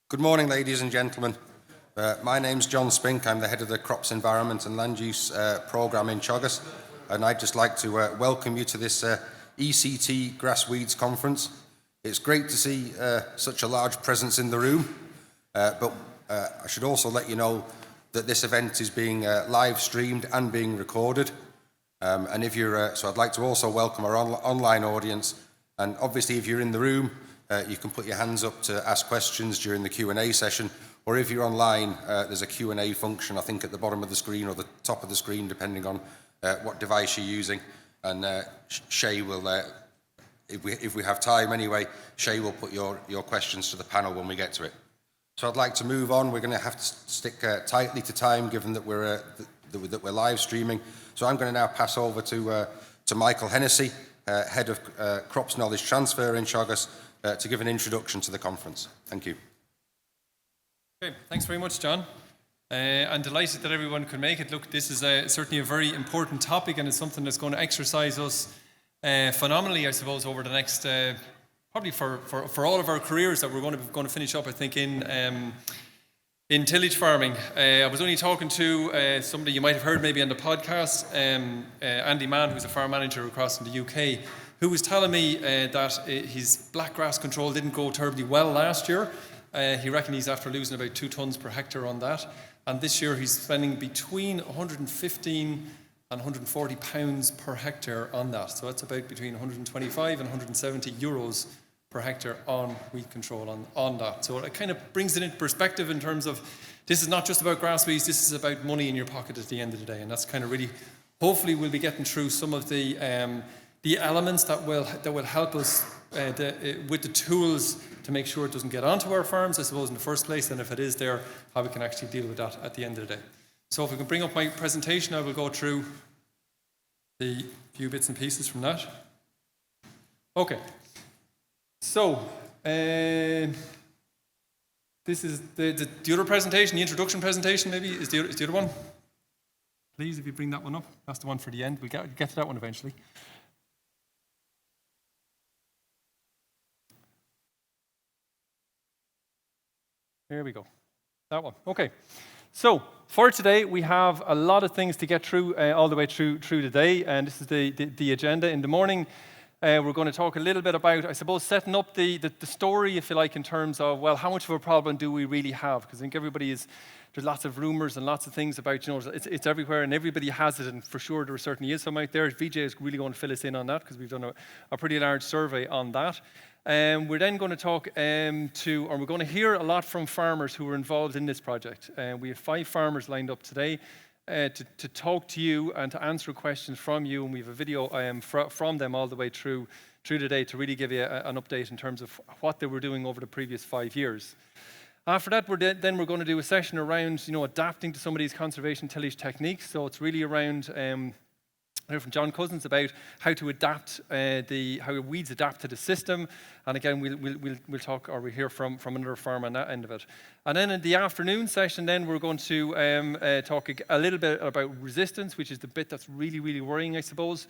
Good morning, ladies and gentlemen. My name's John Spink. I'm the head of the Crops, Environment and Land Use programme in Teagasc, and I'd just like to welcome you to this ECT Grassweeds Conference. It's great to see such a large presence in the room, but I should also let you know that this event is being live streamed and being recorded. And if you're, so I'd like to also welcome our online audience, and obviously if you're in the room, you can put your hands up to ask questions during the Q&A session, or if you're online, there's a Q&A function, I think, at the bottom of the screen or the top of the screen, depending on what device you're using. And Shay will, if we have time anyway, Shay will put your questions to the panel when we get to it. So I'd like to move on. We're going to have to stick tightly to time, given that we're live streaming. So I'm going to now pass over to Michael Hennessy, Head of Crops Knowledge Transfer in Teagasc, to give an introduction to the conference. Thank you. Okay, thanks very much, John. I'm delighted that everyone could make it. Look, this is certainly a very important topic, and it's something that's going to exercise us phenomenally, I suppose, over the next, probably for all of our careers that we're going to finish up, I think, in tillage farming. I was only talking to somebody you might have heard maybe on the podcast, Andy Mann, who's a farm manager across in the UK, who was telling me that his blackgrass control didn't go terribly well last year. He reckoned he's after losing about 2 tonnes per hectare on that. And this year he's spending between 115 and 140 pounds per hectare on that. So that's about between 125 and 170 euros per hectare on weed control on that. So it kind of brings it into perspective in terms of this is not just about grass weeds, this is about money in your pocket at the end of the day. And that's kind of really, hopefully we'll be getting through some of the elements that will help us with the tools to make sure it doesn't get onto our farms, I suppose, in the first place, and if it is there, how we can actually deal with that at the end of the day. So if we can bring up my presentation, I will go through the few bits and pieces from that. Okay. So, this is the other presentation, the introduction presentation maybe, is the other one. Please, if you bring that one up. That's the one for the end. We'll get to that one eventually. Here we go. That one. Okay. So for today, we have a lot of things to get through all the way through today, and this is the agenda. In the morning, we're going to talk a little bit about, I suppose, setting up the story, if you like, in terms of, well, how much of a problem do we really have? Because I think there's lots of rumours and lots of things about, it's everywhere and everybody has it, and for sure there certainly is some out there. VJ is really going to fill us in on that because we've done a pretty large survey on that. We're then going to talk we're going to hear a lot from farmers who are involved in this project. We have 5 farmers lined up today to talk to you and to answer questions from you, and we have a video from them all the way through today to really give you an update in terms of what they were doing over the previous 5 years. After that, we're going to do a session around adapting to some of these conservation tillage techniques. So it's really around I heard from John Cousins about how to adapt how weeds adapt to the system, and again we'll talk, or we'll hear from another farm on that end of it. And then in the afternoon session, then we're going to talk a little bit about resistance, which is the bit that's really worrying, I suppose.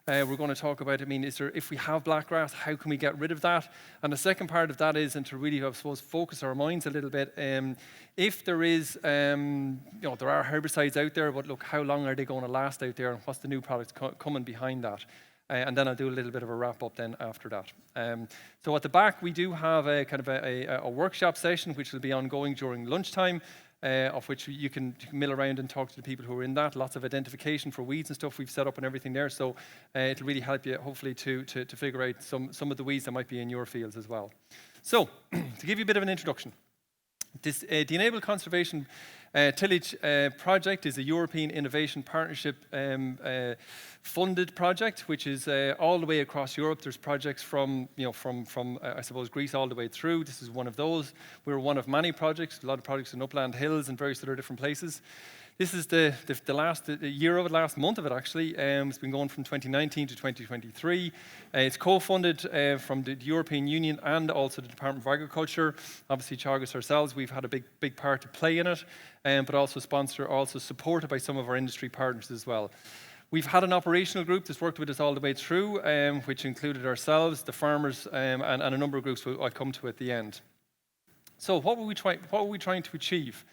We're going to talk about, if we have blackgrass, how can we get rid of that? And the second part of that is, and to really, I suppose, focus our minds a little bit, if there is, there are herbicides out there, but look, how long are they going to last out there, and what's the new products coming behind that? And then I'll do a little bit of a wrap-up then after that. So at the back, we do have a kind of a workshop session, which will be ongoing during lunchtime, of which you can mill around and talk to the people who are in that. Lots of identification for weeds and stuff we've set up and everything there. So it'll really help you, hopefully, to figure out some of the weeds that might be in your fields as well. So to give you a bit of an introduction, the Enable Conservation Tillage project is a European Innovation Partnership funded project, which is all the way across Europe. There's projects from I suppose Greece all the way through. This is one of those. We're one of many projects, a lot of projects in Upland Hills and various other different places. This is the last month of it actually. It's been going from 2019 to 2023. It's co-funded from the European Union and also the Department of Agriculture. Obviously, Teagasc ourselves, we've had a big part to play in it, but also supported by some of our industry partners as well. We've had an operational group that's worked with us all the way through, which included ourselves, the farmers, and a number of groups I'll come to at the end. So what were we trying to achieve?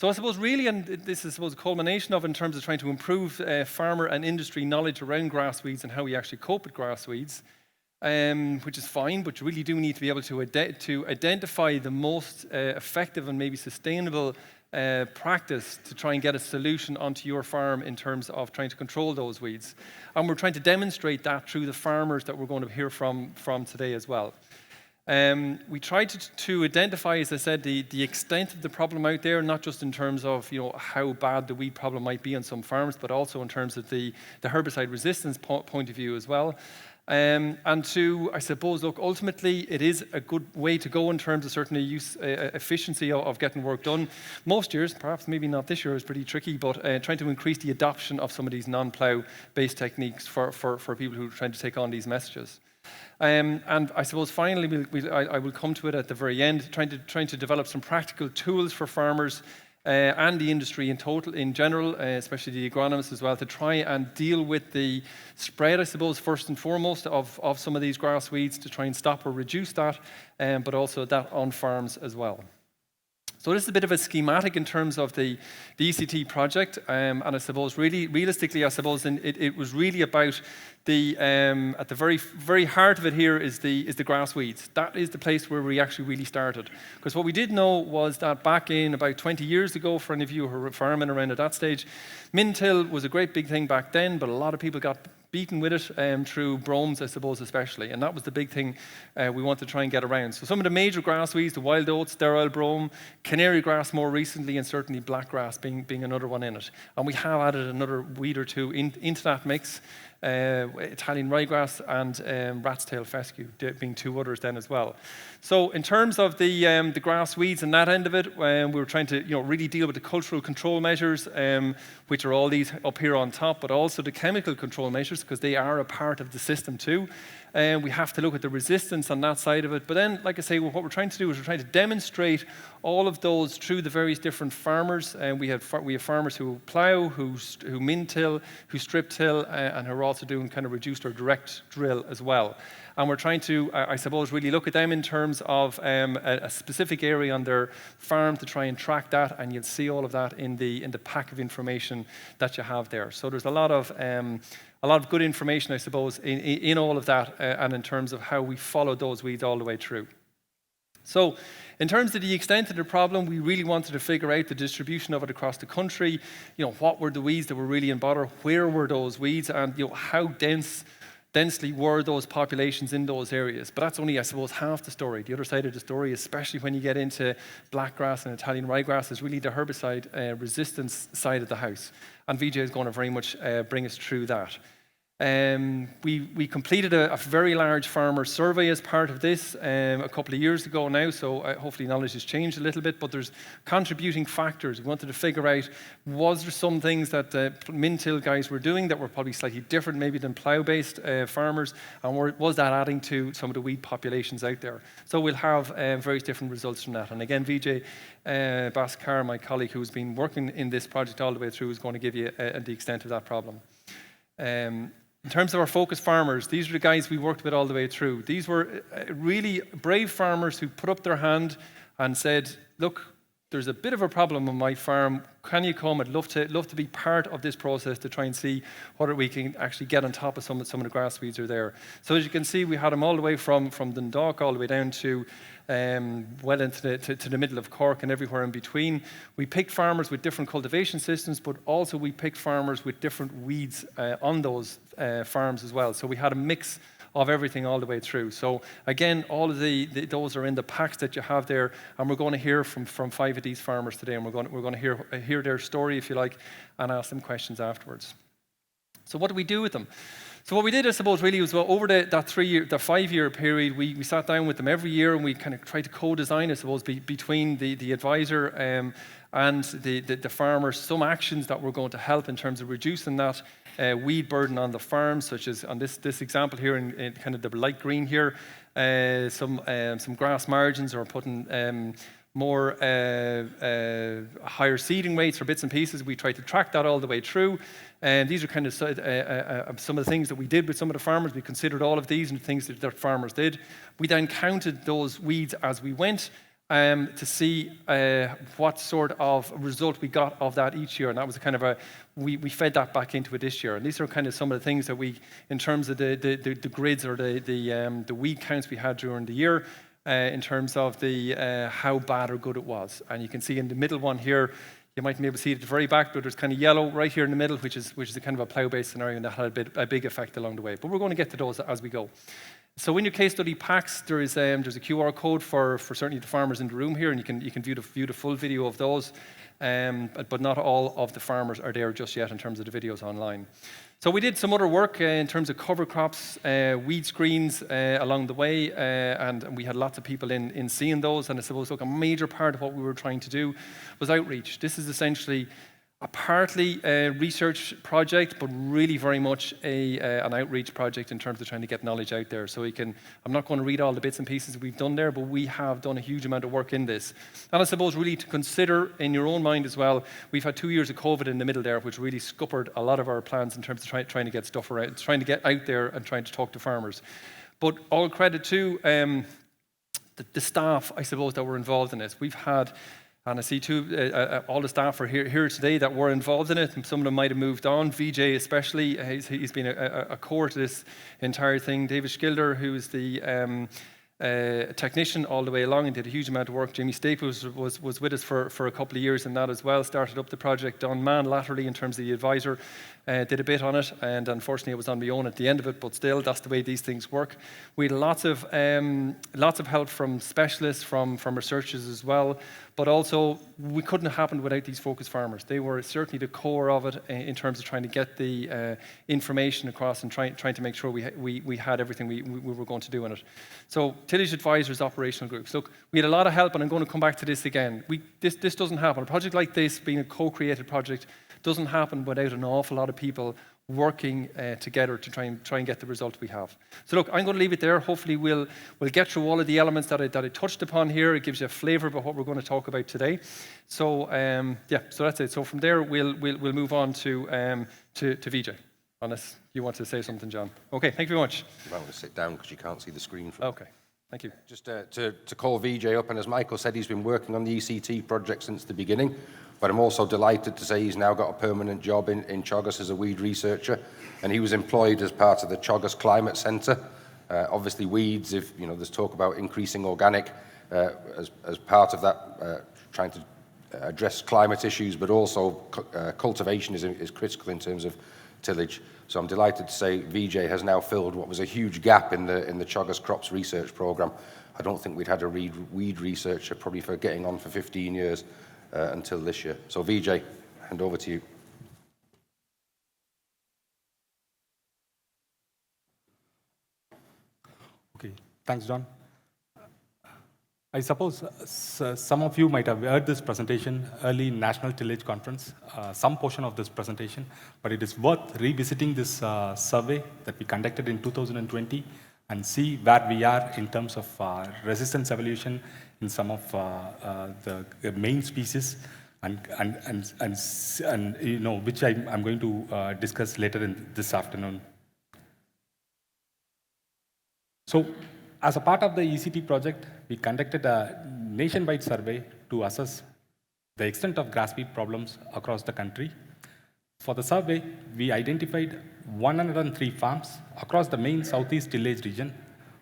So I suppose really, and this is, I suppose, a culmination of in terms of trying to improve farmer and industry knowledge around grass weeds and how we actually cope with grass weeds, which is fine, but you really do need to be able to identify the most effective and maybe sustainable practice to try and get a solution onto your farm in terms of trying to control those weeds. And we're trying to demonstrate that through the farmers that we're going to hear from today as well. We tried to identify, as I said, the extent of the problem out there, not just in terms of how bad the weed problem might be on some farms, but also in terms of the herbicide resistance point of view as well. And to, I suppose, look, ultimately, it is a good way to go in terms of certainly efficiency of getting work done. Most years, perhaps maybe not this year, is pretty tricky, but trying to increase the adoption of some of these non-plough-based techniques for people who are trying to take on these messages. And I suppose finally, I will come to it at the very end, trying to develop some practical tools for farmers and the industry in general, especially the agronomists as well, to try and deal with the spread, I suppose, first and foremost, of some of these grass weeds, to try and stop or reduce that, but also that on farms as well. So this is a bit of a schematic in terms of the ECT project, and I suppose realistically, I suppose it was really about at the very heart of it here is the grass weeds. That is the place where we actually really started. Because what we did know was that back in about 20 years ago, for any of you who were farming around at that stage, min-till was a great big thing back then, but a lot of people got beaten with it through bromes, I suppose, especially. And that was the big thing we want to try and get around. So some of the major grass weeds, the wild oats, sterile brome, canary grass more recently, and certainly blackgrass being another one in it. And we have added another weed or two into that mix, Italian ryegrass and rat's tail fescue being two others then as well. So in terms of the grass weeds and that end of it, we were trying to really deal with the cultural control measures, which are all these up here on top, but also the chemical control measures, because they are a part of the system too. We have to look at the resistance on that side of it. But then, like I say, what we're trying to do is we're trying to demonstrate all of those through the various different farmers. And we have farmers who plough, who min-till, who strip-till, and who are also doing kind of reduced or direct drill as well. And we're trying to, I suppose, really look at them in terms of a specific area on their farm to try and track that, and you'll see all of that in the pack of information that you have there. So there's a lot of good information, I suppose, in all of that, and in terms of how we follow those weeds all the way through. So in terms of the extent of the problem, we really wanted to figure out the distribution of it across the country. What were the weeds that were really in bother? Where were those weeds? And how densely were those populations in those areas? But that's only, I suppose, half the story. The other side of the story, especially when you get into blackgrass and Italian ryegrass, is really the herbicide resistance side of the house. And Vijay is going to very much bring us through that. We completed a very large farmer survey as part of this a couple of years ago now, so hopefully knowledge has changed a little bit, but there's contributing factors. We wanted to figure out, was there some things that the min-till guys were doing that were probably slightly different maybe than plough-based farmers, and was that adding to some of the weed populations out there? So we'll have various different results from that. And again, Vijay Bhaskar, my colleague who's been working in this project all the way through, is going to give you the extent of that problem. In terms of our focus farmers, these are the guys we worked with all the way through. These were really brave farmers who put up their hand and said, look, there's a bit of a problem on my farm. Can you come? I'd love to be part of this process to try and see what we can actually get on top of some of the grass weeds are there. So as you can see, we had them all the way from Dundalk all the way down to well into the middle of Cork and everywhere in between. We picked farmers with different cultivation systems, but also we picked farmers with different weeds on those farms as well. So we had a mix of everything all the way through. So again, all of those are in the packs that you have there, and we're going to hear from 5 of these farmers today, and we're going to hear their story, if you like, and ask them questions afterwards. So what do we do with them? So what we did, I suppose, really was over the 5-year period, we sat down with them every year, and we kind of tried to co-design, I suppose, between the advisor and the farmers, some actions that were going to help in terms of reducing that weed burden on the farm, such as on this example here in kind of the light green here, some grass margins, or putting more higher seeding rates for bits and pieces. We tried to track that all the way through. And these are kind of some of the things that we did with some of the farmers. We considered all of these and the things that farmers did. We then counted those weeds as we went, to see what sort of result we got of that each year. And that was kind of we fed that back into it this year. And these are kind of some of the things that we, in terms of the grids or the weed counts we had during the year, in terms of the how bad or good it was. And you can see in the middle one here, you might be able to see it at the very back, but there's kind of yellow right here in the middle, which is a kind of a plough-based scenario, and that had a big effect along the way. But we're going to get to those as we go. So in your case study packs, there's a QR code for certainly the farmers in the room here, and you can view the full video of those. But not all of the farmers are there just yet in terms of the videos online. So we did some other work in terms of cover crops, weed screens along the way, and we had lots of people in seeing those. And I suppose, look, a major part of what we were trying to do was outreach. This is essentially a partly research project, but really very much an outreach project in terms of trying to get knowledge out there. So I'm not going to read all the bits and pieces we've done there, but we have done a huge amount of work in this. And I suppose really to consider in your own mind as well, we've had 2 years of COVID in the middle there, which really scuppered a lot of our plans in terms of trying to get stuff around, trying to get out there and trying to talk to farmers. But all credit to the staff, I suppose, that were involved in this. We've had, and I see too, all the staff are here today that were involved in it. And some of them might have moved on. VJ especially, he's been a core to this entire thing. David Schilder, who's the technician all the way along and did a huge amount of work. Jimmy Staples was with us for a couple of years in that as well, started up the project. Don Mann laterally in terms of the advisor, did a bit on it, and unfortunately it was on my own at the end of it, but still that's the way these things work. We had lots of help from specialists, from researchers as well, but also we couldn't have happened without these focus farmers. They were certainly the core of it in terms of trying to get the information across and trying to make sure we had everything we were going to do in it. So Tillage Advisors Operational Groups. Look, we had a lot of help, and I'm going to come back to this again. This doesn't happen. A project like this, being a co-created project, doesn't happen without an awful lot of people working together to try and get the result we have. So look, I'm going to leave it there. Hopefully we'll get through all of the elements that I touched upon here. It gives you a flavour of what we're going to talk about today. So so that's it. So from there we'll move on to VJ, unless you want to say something, John. Okay, thank you very much. You might want to sit down because you can't see the screen. Okay, thank you. Just to call VJ up, and as Michael said, he's been working on the ECT project since the beginning. But I'm also delighted to say he's now got a permanent job in Teagasc as a weed researcher, and he was employed as part of the Teagasc Climate Centre. Obviously, weeds, if there's talk about increasing organic as part of that, trying to address climate issues, but also cultivation is critical in terms of tillage. So I'm delighted to say VJ has now filled what was a huge gap in the Teagasc Crops Research Programme. I don't think we'd had a weed researcher probably for getting on for 15 years. Until this year. So VJ, hand over to you. Okay, thanks, John. I suppose some of you might have heard this presentation early in National Tillage Conference, some portion of this presentation, but it is worth revisiting this survey that we conducted in 2020 and see where we are in terms of resistance evolution in some of the main species, and which I'm going to discuss later in this afternoon. So, as a part of the ECT project, we conducted a nationwide survey to assess the extent of grass weed problems across the country. For the survey, we identified 103 farms across the main southeast tillage region,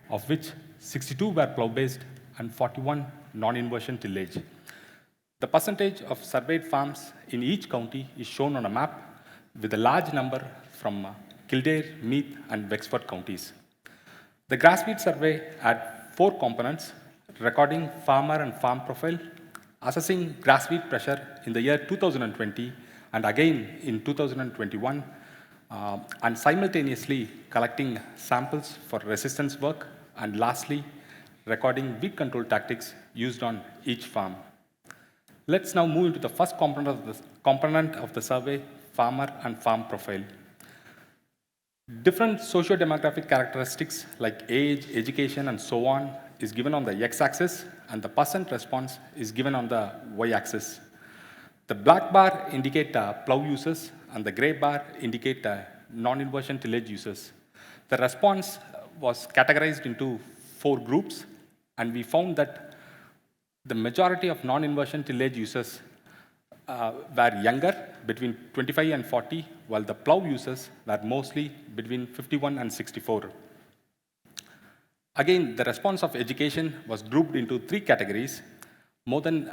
of which 62 were plough-based and 41 non-inversion tillage. The percentage of surveyed farms in each county is shown on a map with a large number from Kildare, Meath, and Wexford counties. The grass weed survey had 4 components: recording farmer and farm profile, assessing grass weed pressure in the year 2020 and again in 2021, and simultaneously collecting samples for resistance work, and lastly, recording weed control tactics used on each farm. Let's now move into the first component of the survey, farmer and farm profile. Different socio-demographic characteristics like age, education, and so on is given on the x-axis, and the percent response is given on the y-axis. The black bar indicate plough users, and the gray bar indicate non-inversion tillage users. The response was categorized into 4 groups, and we found that The majority of non-inversion tillage users were younger, between 25 and 40, while the plow users were mostly between 51 and 64. Again, the response of education was grouped into 3 categories. More than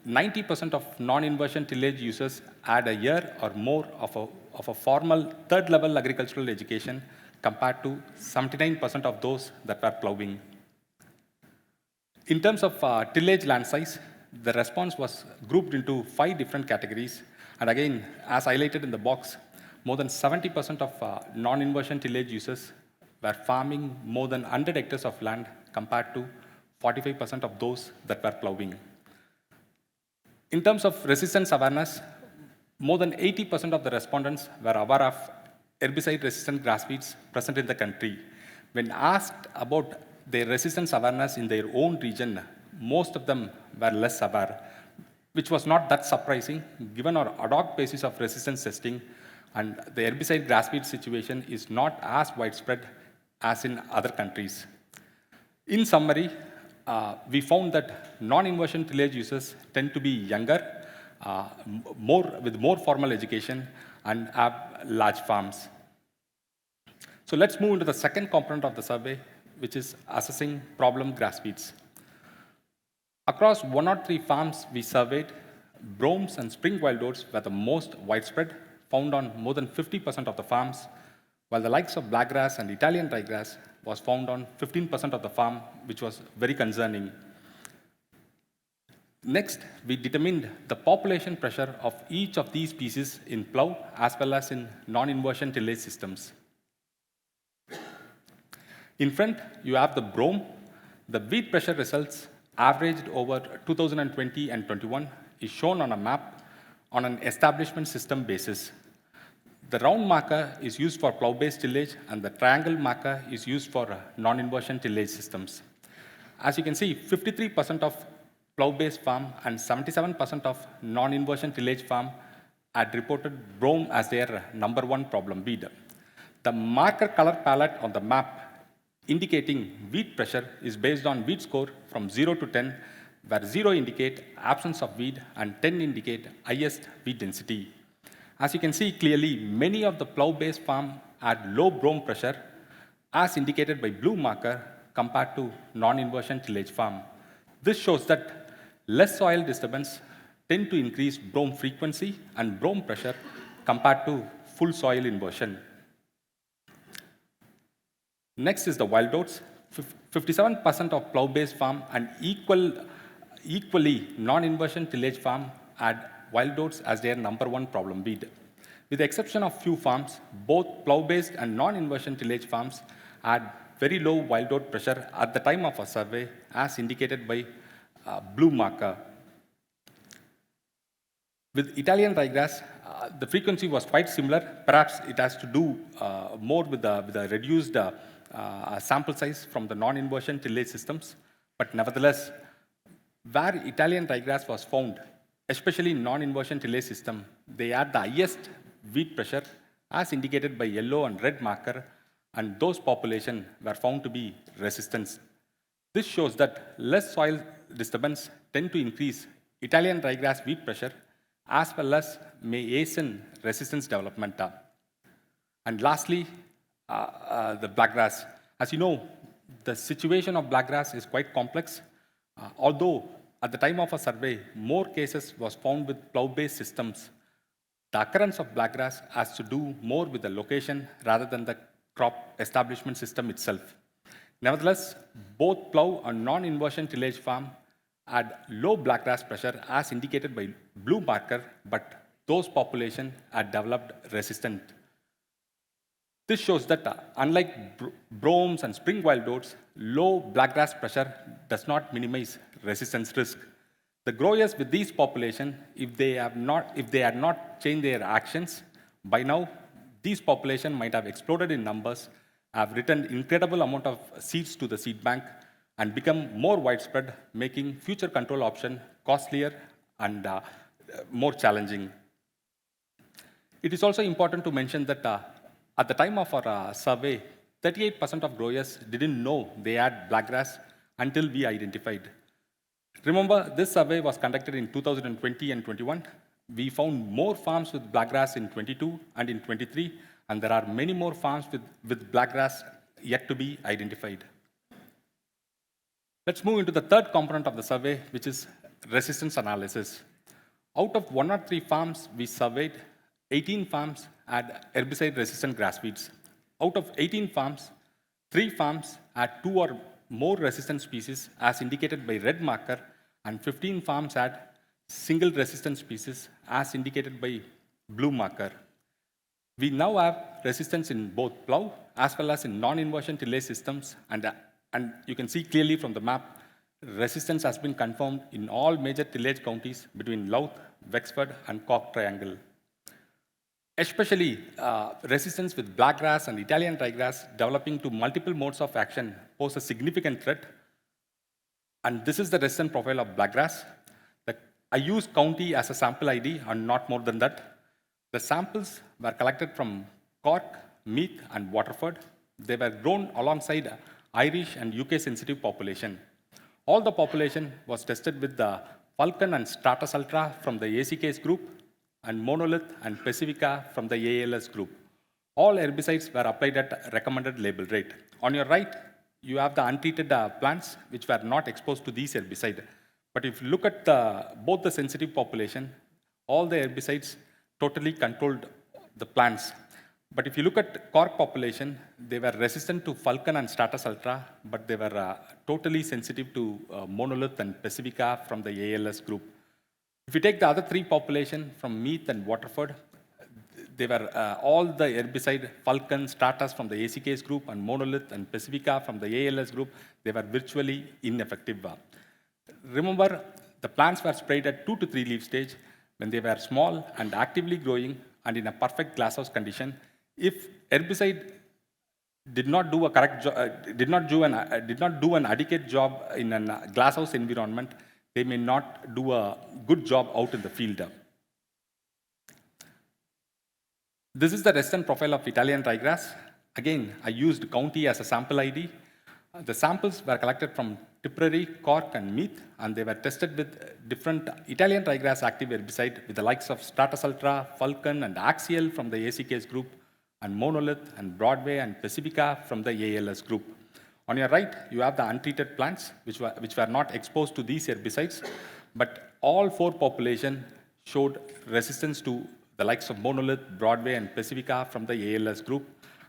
90% of non-inversion tillage users had a year or more of a formal third-level agricultural education compared to 79% of those that were plowing. In terms of tillage land size, the response was grouped into 5 different categories. And again, as highlighted in the box, more than 70% of non-inversion tillage users were farming more than 100 hectares of land compared to 45% of those that were plowing. In terms of resistance awareness, more than 80% of the respondents were aware of herbicide-resistant grass weeds present in the country. When asked about their resistance awareness in their own region, most of them were less aware, which was not that surprising given our ad hoc basis of resistance testing, and the herbicide grass weed situation is not as widespread as in other countries. In summary, we found that non-inversion tillage users tend to be younger, with more formal education, and have large farms. So let's move into the second component of the survey, which is assessing problem grass weeds. Across 103 farms we surveyed, bromes and spring wild oats were the most widespread, found on more than 50% of the farms, while the likes of blackgrass and Italian ryegrass was found on 15% of the farm, which was very concerning. Next, we determined the population pressure of each of these species in plough as well as in non-inversion tillage systems. In front, you have the brome. The weed pressure results averaged over 2020 and 21 is shown on a map on an establishment system basis. The round marker is used for plough-based tillage, and the triangle marker is used for non-inversion tillage systems. As you can see, 53% of plough-based farm and 77% of non-inversion tillage farm had reported brome as their #1 problem weed. The marker color palette on the map indicating weed pressure is based on weed score from 0 to 10, where 0 indicate absence of weed and 10 indicate highest weed density. As you can see clearly, many of the plough-based farm had low brome pressure, as indicated by blue marker, compared to non-inversion tillage farm. This shows that less soil disturbance tend to increase brome frequency and brome pressure compared to full soil inversion. Next is the wild oats. 57% of plough-based farm and equally non-inversion tillage farm had wild oats as their #1 problem weed. With the exception of few farms, both plough-based and non-inversion tillage farms had very low wild oat pressure at the time of our survey, as indicated by blue marker. With Italian ryegrass, the frequency was quite similar. Perhaps it has to do more with the reduced sample size from the non-inversion tillage systems. But nevertheless, where Italian ryegrass was found, especially in non-inversion tillage system, they had the highest weed pressure, as indicated by yellow and red marker, and those populations were found to be resistant. This shows that less soil disturbance tend to increase Italian ryegrass weed pressure, as well as may hasten resistance development. And lastly, the blackgrass. As you know, the situation of blackgrass is quite complex. Although at the time of a survey, more cases was found with plough-based systems, the occurrence of blackgrass has to do more with the location rather than the crop establishment system itself. Nevertheless, both plough and non-inversion tillage farm had low blackgrass pressure, as indicated by blue marker, but those populations had developed resistant. This shows that unlike bromes and spring wild oats, low blackgrass pressure does not minimize resistance risk. The growers with these populations, if they had not changed their actions, by now these populations might have exploded in numbers, have returned incredible amount of seeds to the seed bank, and become more widespread, making future control option costlier and more challenging. It is also important to mention that at the time of our survey, 38% of growers didn't know they had blackgrass until we identified. Remember, this survey was conducted in 2020 and 21. We found more farms with blackgrass in 22 and in 23, and there are many more farms with blackgrass yet to be identified. Let's move into the third component of the survey, which is resistance analysis. Out of 103 farms we surveyed, 18 farms had herbicide-resistant grass weeds. Out of 18 farms, 3 farms had 2 or more resistant species as indicated by red marker, and 15 farms had single resistant species as indicated by blue marker. We now have resistance in both plough as well as in non-inversion tillage systems, and you can see clearly from the map, resistance has been confirmed in all major tillage counties between Louth, Wexford, and Cork Triangle. Especially resistance with blackgrass and Italian ryegrass developing to multiple modes of action pose a significant threat. And this is the resistant profile of blackgrass. I use county as a sample ID and not more than that. The samples were collected from Cork, Meath, and Waterford. They were grown alongside Irish and UK sensitive population. All the population was tested with the Falcon and Stratus Ultra from the ACK's group, and Monolith and Pacifica from the ALS group. All herbicides were applied at recommended label rate. On your right, you have the untreated plants which were not exposed to these herbicides. But if you look at both the sensitive population, all the herbicides totally controlled the plants. But if you look at Cork population, they were resistant to Falcon and Stratus Ultra, but they were totally sensitive to Monolith and Pacifica from the ALS group. If you take the other 3 population from Meath and Waterford, they were all the herbicide, Falcon, Stratus from the ACK's group, and Monolith and Pacifica from the ALS group, they were virtually ineffective. Remember, the plants were sprayed at 2 to 3 leaf stage when they were small and actively growing and in a perfect glasshouse condition. If herbicide did not do a correct did not do an adequate job in a glasshouse environment, they may not do a good job out in the field. This is the resistant profile of Italian ryegrass. Again, I used county as a sample ID. The samples were collected from Tipperary, Cork, and Meath, and they were tested with different Italian ryegrass active herbicide with the likes of Stratus Ultra, Falcon, and Axial from the ACK's group, and Monolith, and Broadway, and Pacifica from the ALS group. On your right, you have the untreated plants, which were not exposed to these herbicides, but all 4 population showed resistance to the likes of Monolith, Broadway, and Pacifica from the ALS group,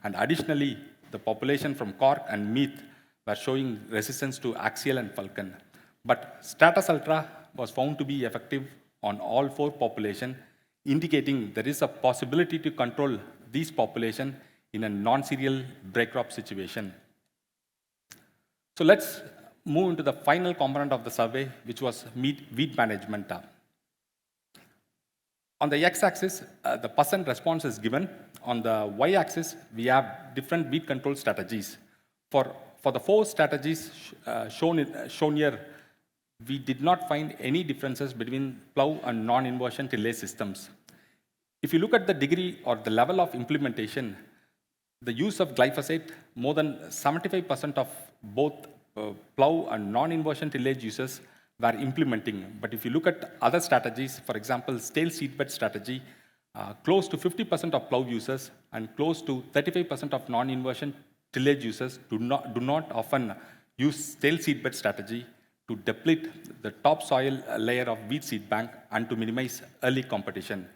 and additionally, the population from Cork and Meath were showing resistance to Axial and Falcon. But Stratus Ultra was found to be effective on all 4 population, indicating there is a possibility to control these population in a non-serial break crop situation. So let's move into the final component of the survey, which was weed management. On the x-axis, the percent response is given. On the y-axis, we have different weed control strategies. For the 4 strategies shown here, we did not find any differences between plough and non-inversion tillage systems. If you look at the degree or the level of implementation, the use of glyphosate, more than 75% of both plough and non-inversion tillage users were implementing. But if you look at other strategies, for example, stale seedbed strategy, close to 50% of plough users and close to 35% of non-inversion tillage users do not often use stale seedbed strategy to deplete the topsoil layer of wheat seed bank and to minimize early competition.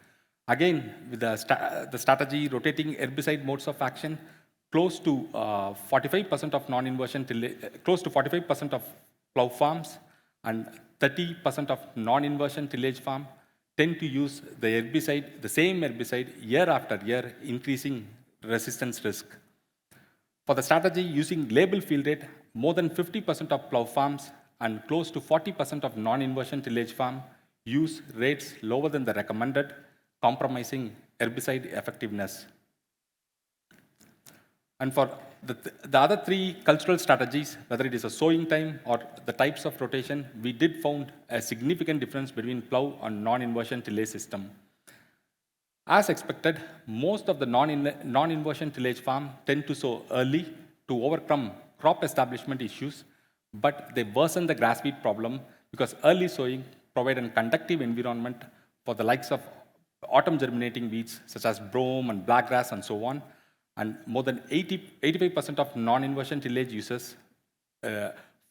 Again, with the strategy rotating herbicide modes of action, close to 45% of non-inversion tillage, close to 45% of plough farms and 30% of non-inversion tillage farm tend to use the same herbicide year after year, increasing resistance risk. For the strategy using label field rate, more than 50% of plough farms and close to 40% of non-inversion tillage farm use rates lower than the recommended, compromising herbicide effectiveness. And for the other 3 cultural strategies, whether it is a sowing time or the types of rotation, we did found a significant difference between plough and non-inversion tillage system. As expected, most of the non-inversion tillage farm tend to sow early to overcome crop establishment issues, but they worsen the grass weed problem because early sowing provide a conductive environment for the likes of autumn germinating weeds such as brome and blackgrass and so on. And more than 85% of non-inversion tillage users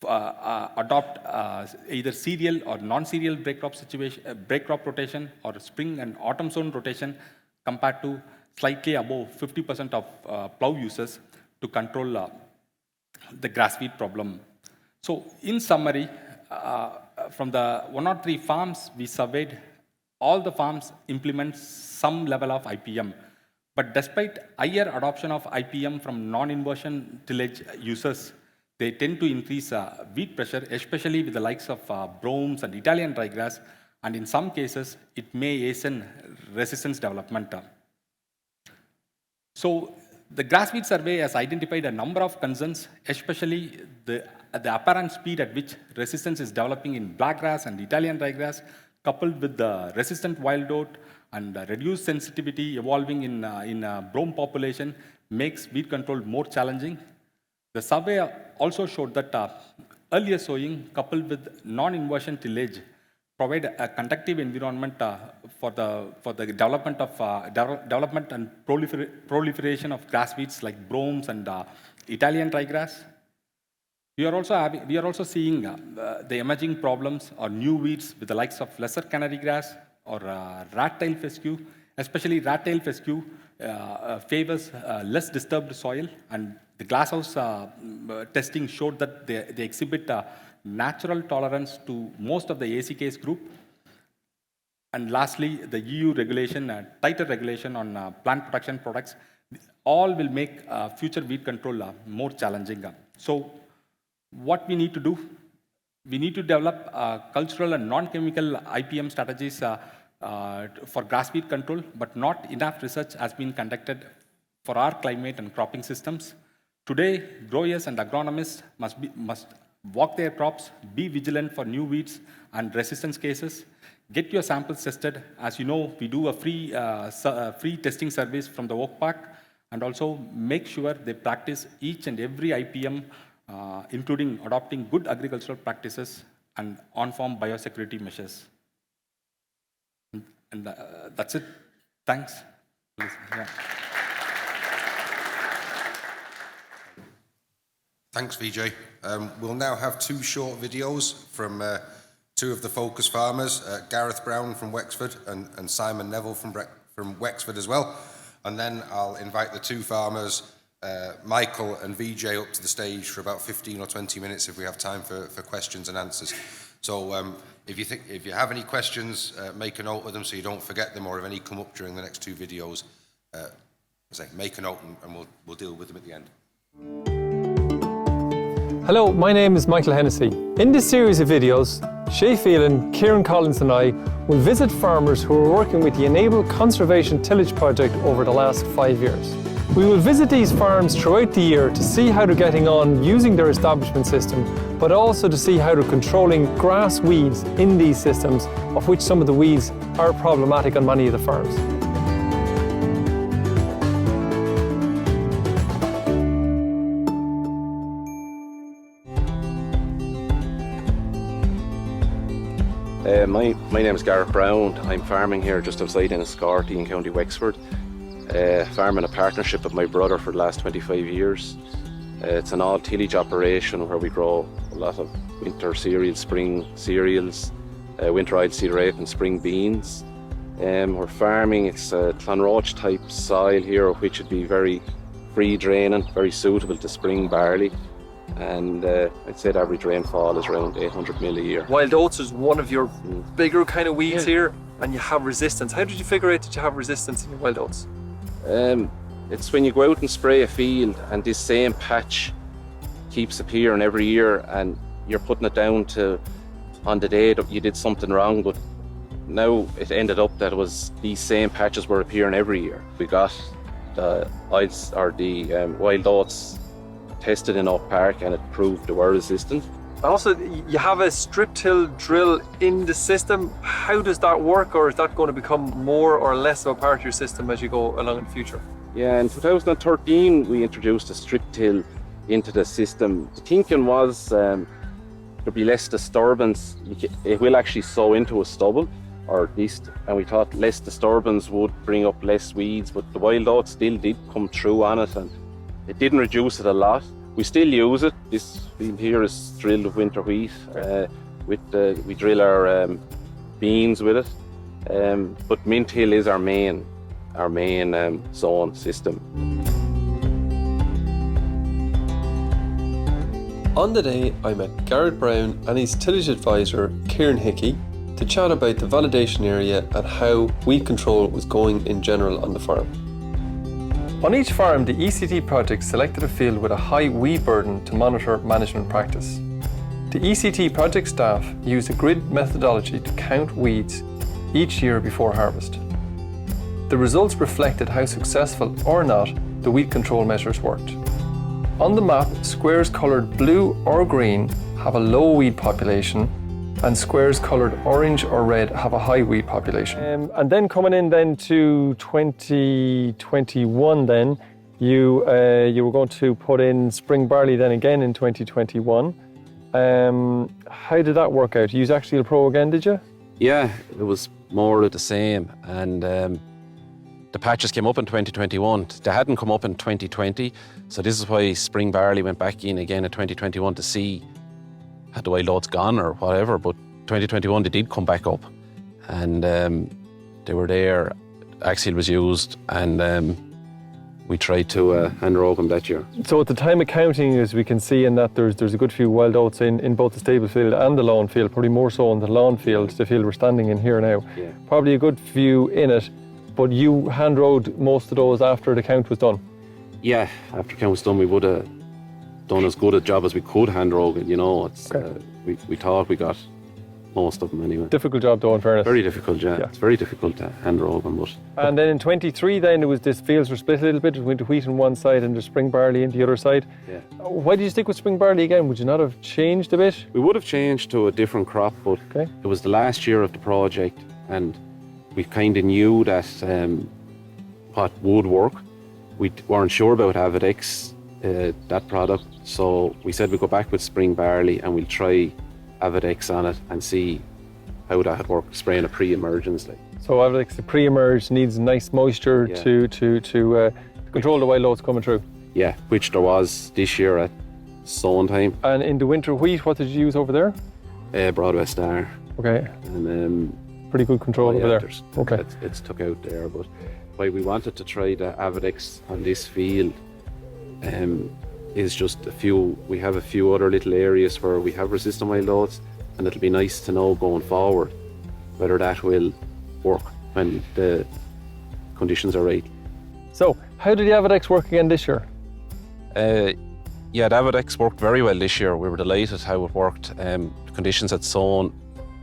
adopt either cereal or non-cereal break crop rotation or spring and autumn zone rotation compared to slightly above 50% of plow users to control the grass weed problem. So in summary, from the 103 farms we surveyed, all the farms implement some level of IPM. But despite higher adoption of IPM from non-inversion tillage users, they tend to increase weed pressure, especially with the likes of bromes and Italian ryegrass, and in some cases, it may hasten resistance development. So the grass weed survey has identified a number of concerns, especially the apparent speed at which resistance is developing in blackgrass and Italian ryegrass, coupled with the resistant wild oat and reduced sensitivity evolving in brome population makes weed control more challenging. The survey also showed that earlier sowing coupled with non-inversion tillage provide a conductive environment for the development and proliferation of grass weeds like bromes and Italian ryegrass. We are also seeing the emerging problems or new weeds with the likes of lesser canary grass or rat-tail fescue. Especially rat-tail fescue favors less disturbed soil, and the glasshouse testing showed that they exhibit natural tolerance to most of the ACK's group. And lastly, the EU regulation, tighter regulation on plant protection products, all will make future weed control more challenging. So what we need to do, we need to develop cultural and non-chemical IPM strategies for grass weed control, but not enough research has been conducted for our climate and cropping systems. Today, growers and agronomists must walk their crops, be vigilant for new weeds and resistance cases, get your samples tested. As you know, we do a free testing service from the Oak Park, and also make sure they practice each and every IPM, including adopting good agricultural practices and on-farm biosecurity measures. And that's it. Thanks. Please. Yeah. Thanks, Vijay. We'll now have two short videos from two of the focus farmers, Gareth Brown from Wexford and Simon Neville from Wexford as well. And then I'll invite the two farmers, Michael and Vijay, up to the stage for about 15 or 20 minutes if we have time for questions and answers. So if you have any questions, make a note of them so you don't forget them, or if any come up during the next two videos, make a note and we'll deal with them at the end. Hello, my name is Michael Hennessy. In this series of videos, Shay Phelan, Kieran Collins and I will visit farmers who are working with the Enable Conservation Tillage project over the last 5 years. We will visit these farms throughout the year to see how they're getting on using their establishment system, but also to see how they're controlling grass weeds in these systems, of which some of the weeds are problematic on many of the farms. My name is Gareth Brown. I'm farming here just outside Enniscorthy in County Wexford. Farming a partnership with my brother for the last 25 years. It's an all tillage operation where we grow a lot of winter cereals, spring cereals, winter-eyed cedar rape and spring beans. We're farming, it's a Clonroach type soil here, which would be very free draining, very suitable to spring barley. And I'd say the average rainfall is around 800 mil a year. Wild oats is one of your bigger kind of weeds here, and you have resistance. How did you figure out that you have resistance in your wild oats? It's when you go out and spray a field and this same patch keeps appearing every year, and you're putting it down to on the day that you did something wrong, but now it ended up that it was these same patches were appearing every year. We got the wild oats tested in Oak Park and it proved they were resistant. Also, you have a strip till drill in the system. How does that work, or is that going to become more or less of a part of your system as you go along in the future? Yeah, in 2013 we introduced a strip till into the system. The thinking was there'll be less disturbance. It will actually sow into a stubble, or at least, and we thought less disturbance would bring up less weeds, but the wild oats still did come through on it, and it didn't reduce it a lot. We still use it. This field here is drilled with winter wheat. We drill our beans with it, but Mint Hill is our main zone system. On the day, I met Garrett Brown and his tillage advisor, Kieran Hickey, to chat about the validation area and how weed control was going in general on the farm. On each farm, the ECT project selected a field with a high weed burden to monitor management practice. The ECT project staff used a grid methodology to count weeds each year before harvest. The results reflected how successful or not the weed control measures worked. On the map, squares coloured blue or green have a low weed population, and squares coloured orange or red have a high weed population. And then coming in then to 2021 then, you were going to put in spring barley then again in 2021. How did that work out? You used Axial Pro again, did you? Yeah, it was more of the same, and the patches came up in 2021. They hadn't come up in 2020, so this is why spring barley went back in again in 2021 to see had the wild oats gone or whatever. But 2021 they did come back up, and they were there. Axial was used, and we tried to hand rogue them that year. So at the time of counting, as we can see in that there's a good few wild oats in both the stable field and the lawn field, probably more so in the lawn field, the field we're standing in here now. Yeah. Probably a good few in it, but you hand rogued most of those after the count was done. Yeah, after count was done, we would have done as good a job as we could hand rogue it. You know, it's we thought we got most of them anyway. Difficult job though, in fairness. Very difficult, yeah. It's very difficult to hand rogue them, but. And then in 23 then, it was this fields were split a little bit, winter wheat on one side and the spring barley in the other side. Yeah. Why did you stick with spring barley again? Would you not have changed a bit? We would have changed to a different crop, but it was the last year of the project, and we kind of knew that what would work. We weren't sure about Avidex, that product, so we said we'd go back with spring barley and we'll try Avidex on it and see how that had worked, spraying a pre-emergence. So Avidex, the pre-emerge, needs nice moisture to control the wild oats coming through. Yeah, which there was this year at sowing time. And in the winter wheat, what did you use over there? Broadway Star. Okay. And pretty good control over there. Okay. It's took out there, but why we wanted to try the Avidex on this field is just we have a few other little areas where we have resistant wild oats, and it'll be nice to know going forward whether that will work when the conditions are right. So, how did the Avidex work again this year? The Avidex worked very well this year. We were delighted how it worked. The conditions at sown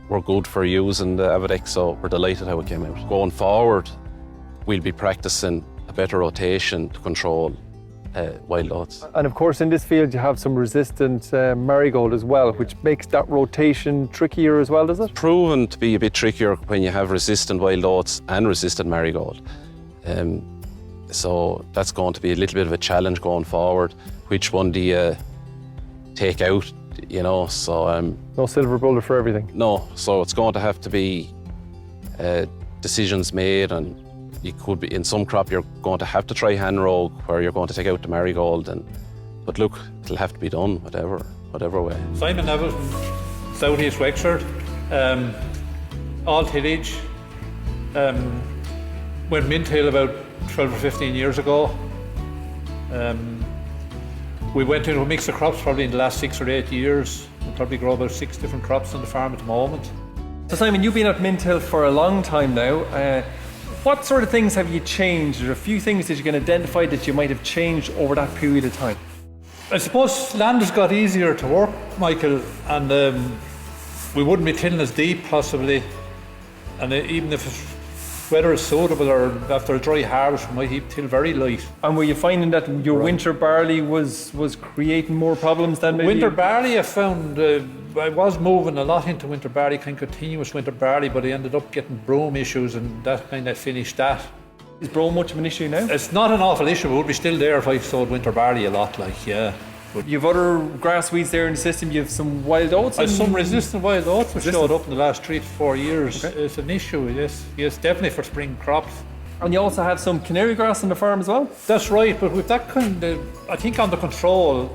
were good for using the Avidex, so we're delighted how it came out. Going forward, we'll be practicing a better rotation to control wild oats. And of course, in this field, you have some resistant marigold as well, which makes that rotation trickier as well, does it? Proven to be a bit trickier when you have resistant wild oats and resistant marigold. So that's going to be a little bit of a challenge going forward. Which one do you take out, you know? So no silver bullet for everything. No, so it's going to have to be decisions made, and you could be in some crop you're going to have to try hand rogue where you're going to take out the marigold, but look, it'll have to be done whatever way. Simon Neville from South East Wexford, all tillage. Went Mint Hill about 12 or 15 years ago. We went into a mix of crops probably in the last 6 or 8 years. We probably grow about 6 different crops on the farm at the moment. So Simon, you've been at Mint Hill for a long time now. What sort of things have you changed? Are there a few things that you can identify that you might have changed over that period of time? I suppose land has got easier to work, Michael, and we wouldn't be tilling as deep possibly. And even if weather is suitable or after a dry harvest, we might till very light. And were you finding that your winter barley was creating more problems than maybe? Winter barley, I found, I was moving a lot into winter barley, kind of continuous winter barley, but I ended up getting brome issues, and that kind of finished that. Is brome much of an issue now? It's not an awful issue, but it would be still there if I sowed winter barley a lot, like, yeah. You've other grass weeds there in the system. You have some wild oats. Some resistant wild oats have showed up in the last 3 to 4 years. Okay. It's an issue, yes, definitely for spring crops. And you also have some canary grass on the farm as well? That's right, but with that kind of, I think under control,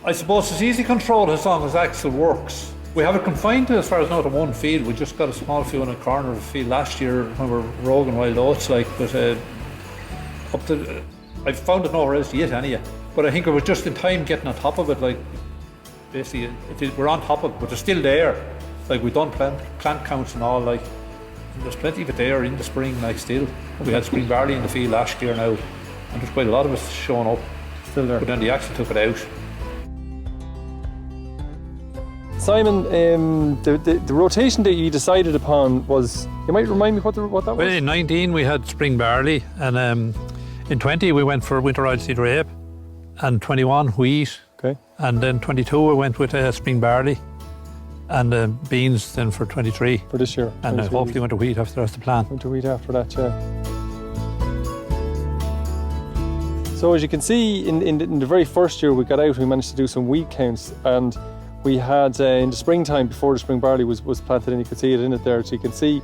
I suppose it's easy control as long as Axel works. We have it confined to, as far as now, to one field. We just got a small field in a corner of the field last year when we were roguing wild oats, but I've found it nowhere else yet, anyhow. But I think it was just in time getting on top of it, basically, we're on top of it, but it's still there. We've done plant counts and all, and there's plenty of it there in the spring, still. We had spring barley in the field last year now, and there's quite a lot of it showing up. Still there. But then the Axel took it out. Simon, the rotation that you decided upon was, you might remind me what that was? Well, in 19 we had spring barley, and in 20 we went for winter oilseed rape, and 21 wheat, okay. And then 22 we went with spring barley, and beans then for 23. For this year. And hopefully winter wheat after that's the plan. Winter wheat after that, yeah. So as you can see, in the very first year we got out, we managed to do some weed counts, and we had in the springtime, before the spring barley was planted, and you could see it in it there. So you can see,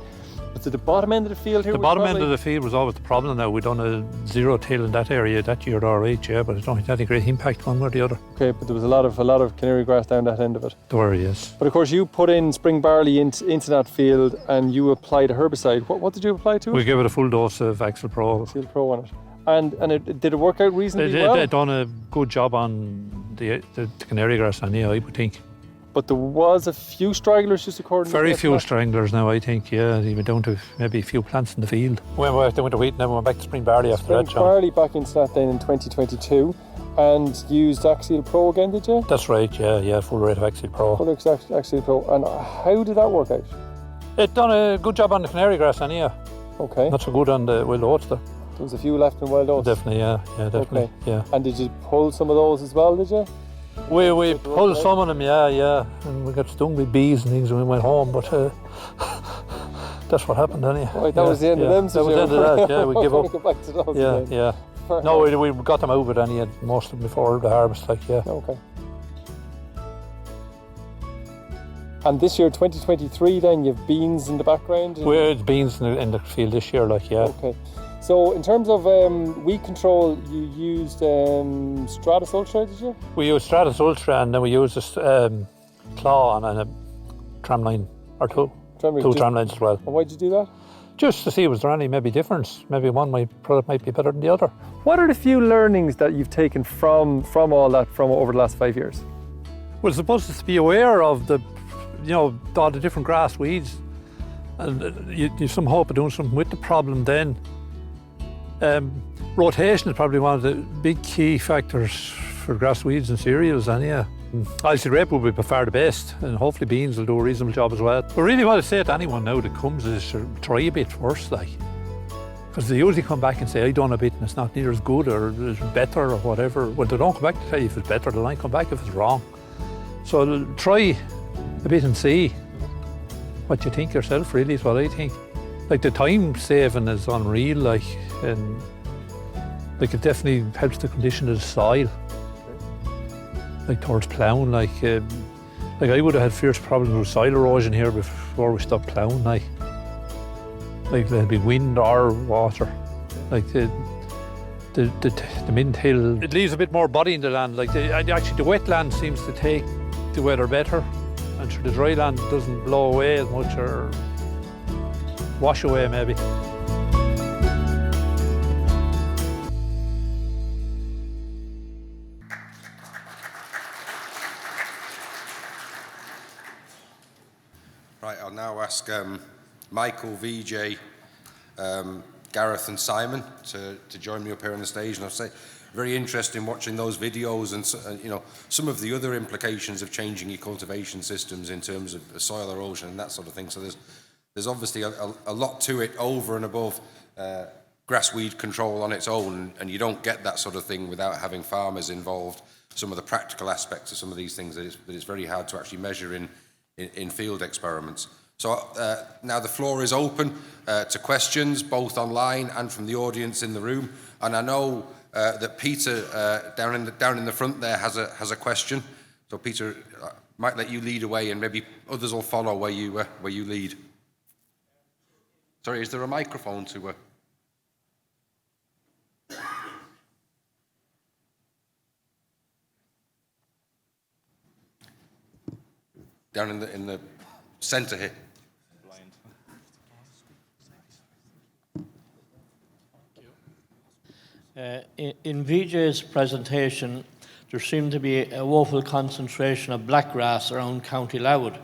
but at the bottom end of the field here, the bottom end of the field was always the problem. Now we done a zero till in that area that year, alright, yeah, but I don't think that had a great impact one way or the other. Okay, but there was a lot of canary grass down that end of it. There were, yes. But of course, you put in spring barley into that field, and you applied a herbicide. What did you apply to it? We gave it a full dose of Axel Pro. Axel Pro on it. And did it work out reasonably well? It done a good job on the canary grass, anyhow, I would think. But there was a few stragglers, just according to very few stragglers now, I think, yeah. Even down to maybe a few plants in the field. We went to winter wheat, and then we went back to spring barley after that, John. Spring barley back into that then in 2022, and used Axial Pro again, did you? That's right, yeah, full rate of Axial Pro. Full Axial Pro. And how did that work out? It done a good job on the canary grass, anyhow. Okay. Not so good on the wild oats, though. There was a few left in wild oats? Definitely, yeah, definitely, okay. Yeah. And did you pull some of those as well, did you? We pulled some of them, yeah, and we got stung by bees and things when we went home, but that's what happened, anyhow. Right, that was the end of them, so that was the end of that, yeah, we give up. Go back to those yeah. No, we got them out, but anyhow, most of them before the harvest, yeah. Okay. And this year, 2023, then, you have beans in the background? We had beans in the field this year, yeah. Okay. So in terms of weed control, you used Stratus Ultra, did you? We used Stratus Ultra, and then we used a claw and a tramline, or two tramlines as well. And why did you do that? Just to see was there any maybe difference. Maybe one product might be better than the other. What are the few learnings that you've taken from all that from over the last 5 years? Well, supposed to be aware of all the different grass weeds, and you've some hope of doing something with the problem then. Rotation is probably one of the big key factors for grass weeds and cereals, anyhow. Oilseed rape will be by far the best, and hopefully beans will do a reasonable job as well. But really what I say to anyone now that comes is try a bit first, because they usually come back and say, I done a bit and it's not near as good or it's better or whatever. Well, they don't come back to tell you if it's better, they'll only come back if it's wrong. So try a bit and see what you think yourself, really, is what I think. The time saving is unreal, and it definitely helps the condition of the soil. Towards ploughing, I would have had fierce problems with soil erosion here before we stopped ploughing, there'd be wind or water. The mid-hill, it leaves a bit more body in the land. Actually the wet land seems to take the weather better, and the dry land doesn't blow away as much or wash away maybe. Right, I'll now ask Michael, VJ, Gareth and Simon to join me up here on the stage. And I'll say, very interesting watching those videos and some of the other implications of changing your cultivation systems in terms of soil erosion and that sort of thing. So there's obviously a lot to it over and above grass weed control on its own, and you don't get that sort of thing without having farmers involved. Some of the practical aspects of some of these things that it's very hard to actually measure in field experiments. So now the floor is open to questions, both online and from the audience in the room. And I know that Peter down in the front there has a question. So Peter, might let you lead away, and maybe others will follow where you lead. Sorry, is there a microphone to? Down in the centre here. In Vijay's presentation, there seemed to be a woeful concentration of blackgrass around County Louth.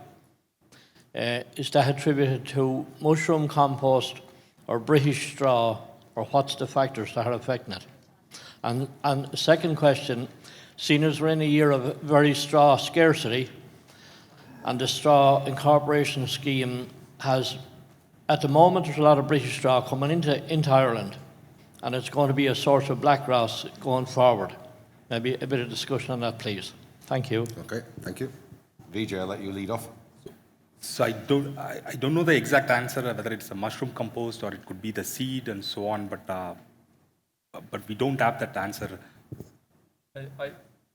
Is that attributed to mushroom compost or British straw, or what's the factors that are affecting it? And the second question, seeing as we're in a year of very straw scarcity, and the straw incorporation scheme has, at the moment, there's a lot of British straw coming into Ireland, and it's going to be a source of blackgrass going forward. Maybe a bit of discussion on that, please. Thank you. Okay, thank you. Vijay, I'll let you lead off. So I don't know the exact answer, whether it's a mushroom compost or it could be the seed and so on, but we don't have that answer. I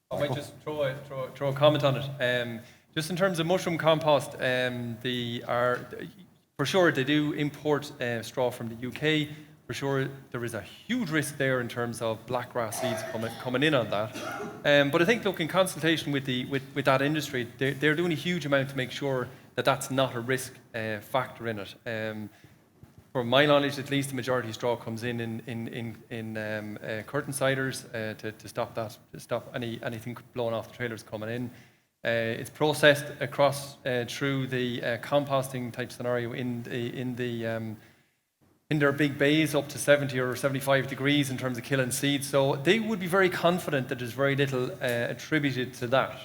might just throw a comment on it. Just in terms of mushroom compost, for sure they do import straw from the UK. For sure, there is a huge risk there in terms of blackgrass seeds coming in on that. But I think, look, in consultation with that industry, they're doing a huge amount to make sure that that's not a risk factor in it. From my knowledge, at least, the majority of straw comes in curtain siders to stop anything blowing off the trailers coming in. It's processed across through the composting type scenario in their big bays up to 70 or 75 degrees in terms of killing seeds. So they would be very confident that there's very little attributed to that.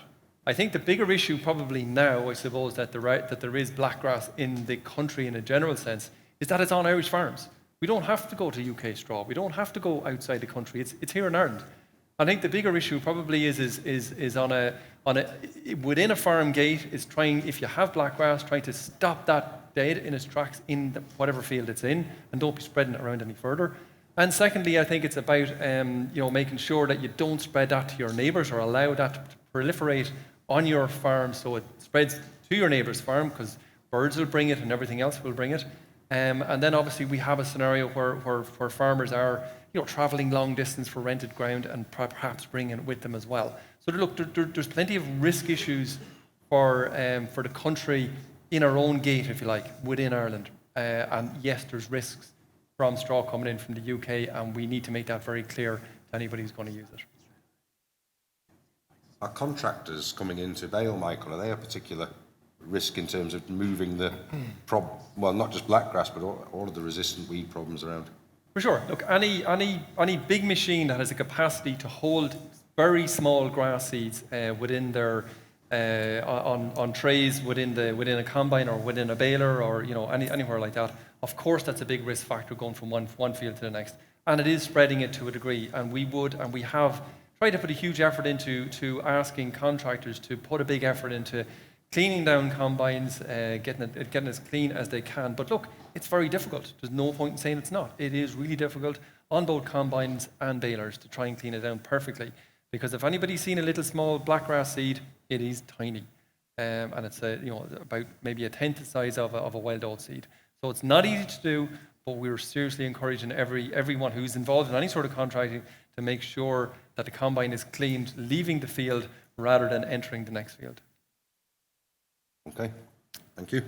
I think the bigger issue probably now, I suppose, that there is blackgrass in the country in a general sense, is that it's on Irish farms. We don't have to go to UK straw. We don't have to go outside the country. It's here in Ireland. I think the bigger issue probably is on a within a farm gate, is trying, if you have blackgrass, trying to stop that dead in its tracks in whatever field it's in, and don't be spreading it around any further. And secondly, I think it's about making sure that you don't spread that to your neighbours or allow that to proliferate on your farm, so it spreads to your neighbour's farm, because birds will bring it and everything else will bring it. And then obviously we have a scenario where farmers are travelling long distance for rented ground and perhaps bringing it with them as well. So look, there's plenty of risk issues for the country in our own gate, if you like, within Ireland. And yes, there's risks from straw coming in from the UK, and we need to make that very clear to anybody who's going to use it. Are contractors coming into Bale, Michael, are they a particular risk in terms of moving the well, not just blackgrass, but all of the resistant weed problems around? For sure. Look, any big machine that has a capacity to hold very small grass seeds within their on trays within a combine or within a baler or anywhere like that, of course that's a big risk factor going from one field to the next, and it is spreading it to a degree. And we have tried to put a huge effort into asking contractors to put a big effort into cleaning down combines, getting as clean as they can. But look, it's very difficult. There's no point in saying it's not. It is really difficult on both combines and balers to try and clean it down perfectly. Because if anybody's seen a little small blackgrass seed, it is tiny, and it's about maybe a tenth the size of a wild oat seed. So it's not easy to do, but we're seriously encouraging everyone who's involved in any sort of contracting to make sure that the combine is cleaned, leaving the field rather than entering the next field. Okay, thank you.